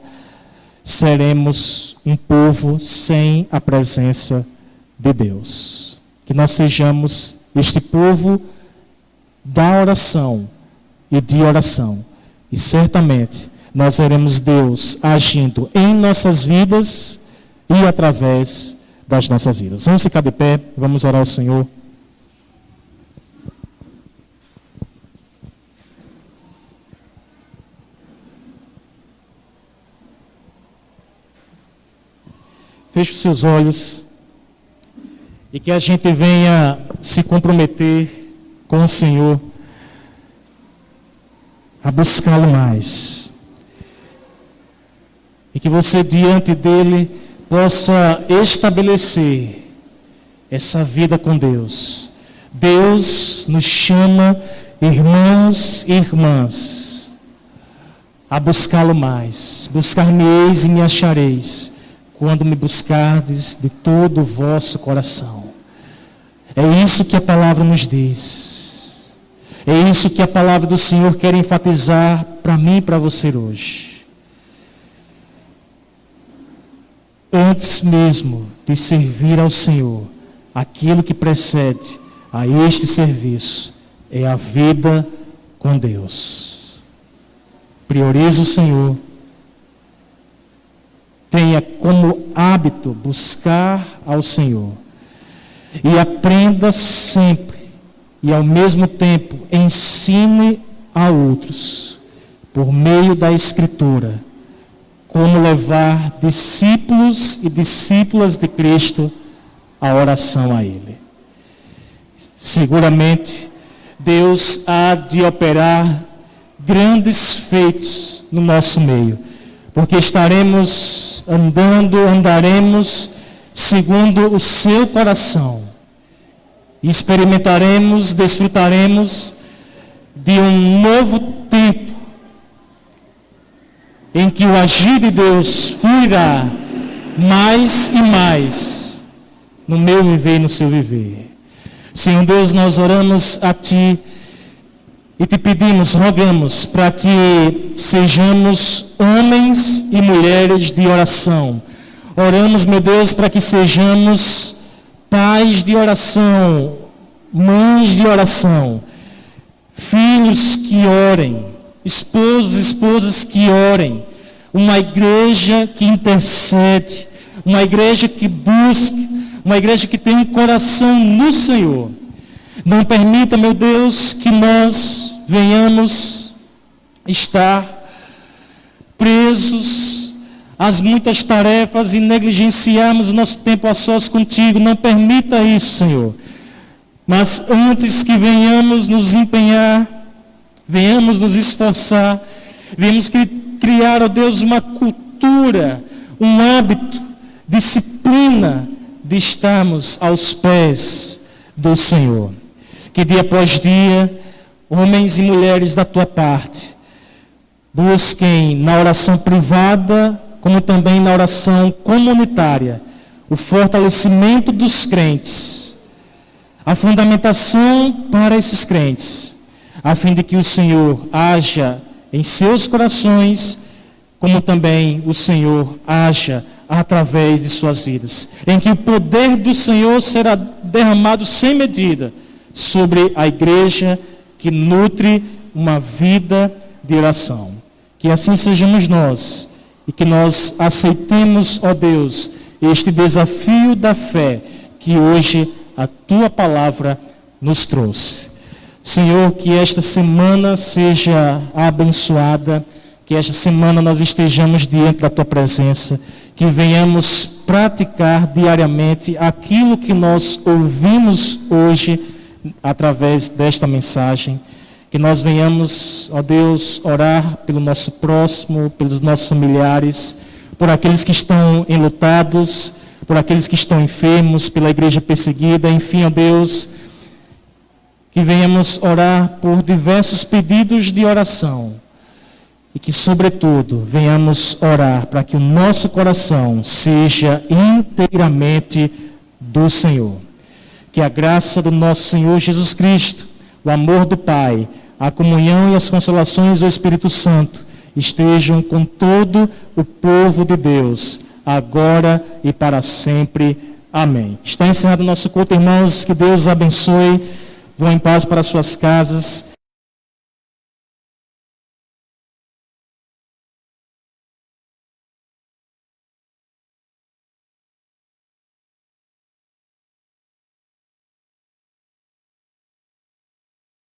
B: seremos um povo sem a presença de Deus. Que nós sejamos este povo da oração e de oração. E certamente nós veremos Deus agindo em nossas vidas e através das nossas vidas. Vamos ficar de pé, vamos orar ao Senhor. Feche os seus olhos e que a gente venha se comprometer com o Senhor a buscá-lo mais. E que você diante dele possa estabelecer essa vida com Deus. Deus nos chama, irmãos e irmãs, a buscá-lo mais. Buscar-me-eis e me achareis, quando me buscardes de todo o vosso coração. É isso que a palavra nos diz. É isso que a palavra do Senhor quer enfatizar para mim e para você hoje. Antes mesmo de servir ao Senhor, aquilo que precede a este serviço é a vida com Deus. Priorize o Senhor. tenha como hábito buscar ao Senhor e aprenda sempre e ao mesmo tempo ensine a outros, por meio da Escritura, como levar discípulos e discípulas de Cristo à oração a Ele. Seguramente, Deus há de operar grandes feitos no nosso meio, porque andaremos segundo o seu coração, e experimentaremos, desfrutaremos de um novo tempo, em que o agir de Deus fluirá mais e mais no meu viver e no seu viver. Senhor Deus, nós oramos a Ti e Te pedimos, rogamos, para que sejamos homens e mulheres de oração. Oramos, meu Deus, para que sejamos pais de oração, mães de oração, filhos que orem, esposos e esposas que orem, uma igreja que intercede, uma igreja que busca, uma igreja que tem um coração no Senhor. Não permita, meu Deus, que nós venhamos estar presos às muitas tarefas e negligenciarmos o nosso tempo a sós contigo. Não permita isso, Senhor. Mas antes que venhamos nos empenhar, venhamos nos esforçar, venhamos criar, ó Deus, uma cultura, um hábito, disciplina de estarmos aos pés do Senhor. Que dia após dia, homens e mulheres da tua parte, busquem na oração privada, como também na oração comunitária, o fortalecimento dos crentes, a fundamentação para esses crentes, a fim de que o Senhor haja em seus corações, como também o Senhor haja através de suas vidas, em que o poder do Senhor será derramado sem medida sobre a igreja que nutre uma vida de oração. Que assim sejamos nós, e que nós aceitemos, ó Deus, este desafio da fé que hoje a Tua palavra nos trouxe. Senhor, que esta semana seja abençoada, que esta semana nós estejamos diante da Tua presença, que venhamos praticar diariamente aquilo que nós ouvimos hoje através desta mensagem, que nós venhamos, ó Deus, orar pelo nosso próximo, pelos nossos familiares, por aqueles que estão enlutados, por aqueles que estão enfermos, pela igreja perseguida, enfim, ó Deus, que venhamos orar por diversos pedidos de oração e que, sobretudo, venhamos orar para que o nosso coração seja inteiramente do Senhor. Que a graça do nosso Senhor Jesus Cristo, o amor do Pai, a comunhão e as consolações do Espírito Santo estejam com todo o povo de Deus, agora e para sempre. Amém. Está encerrado o nosso culto, irmãos. Que Deus abençoe. Vão em paz para suas casas.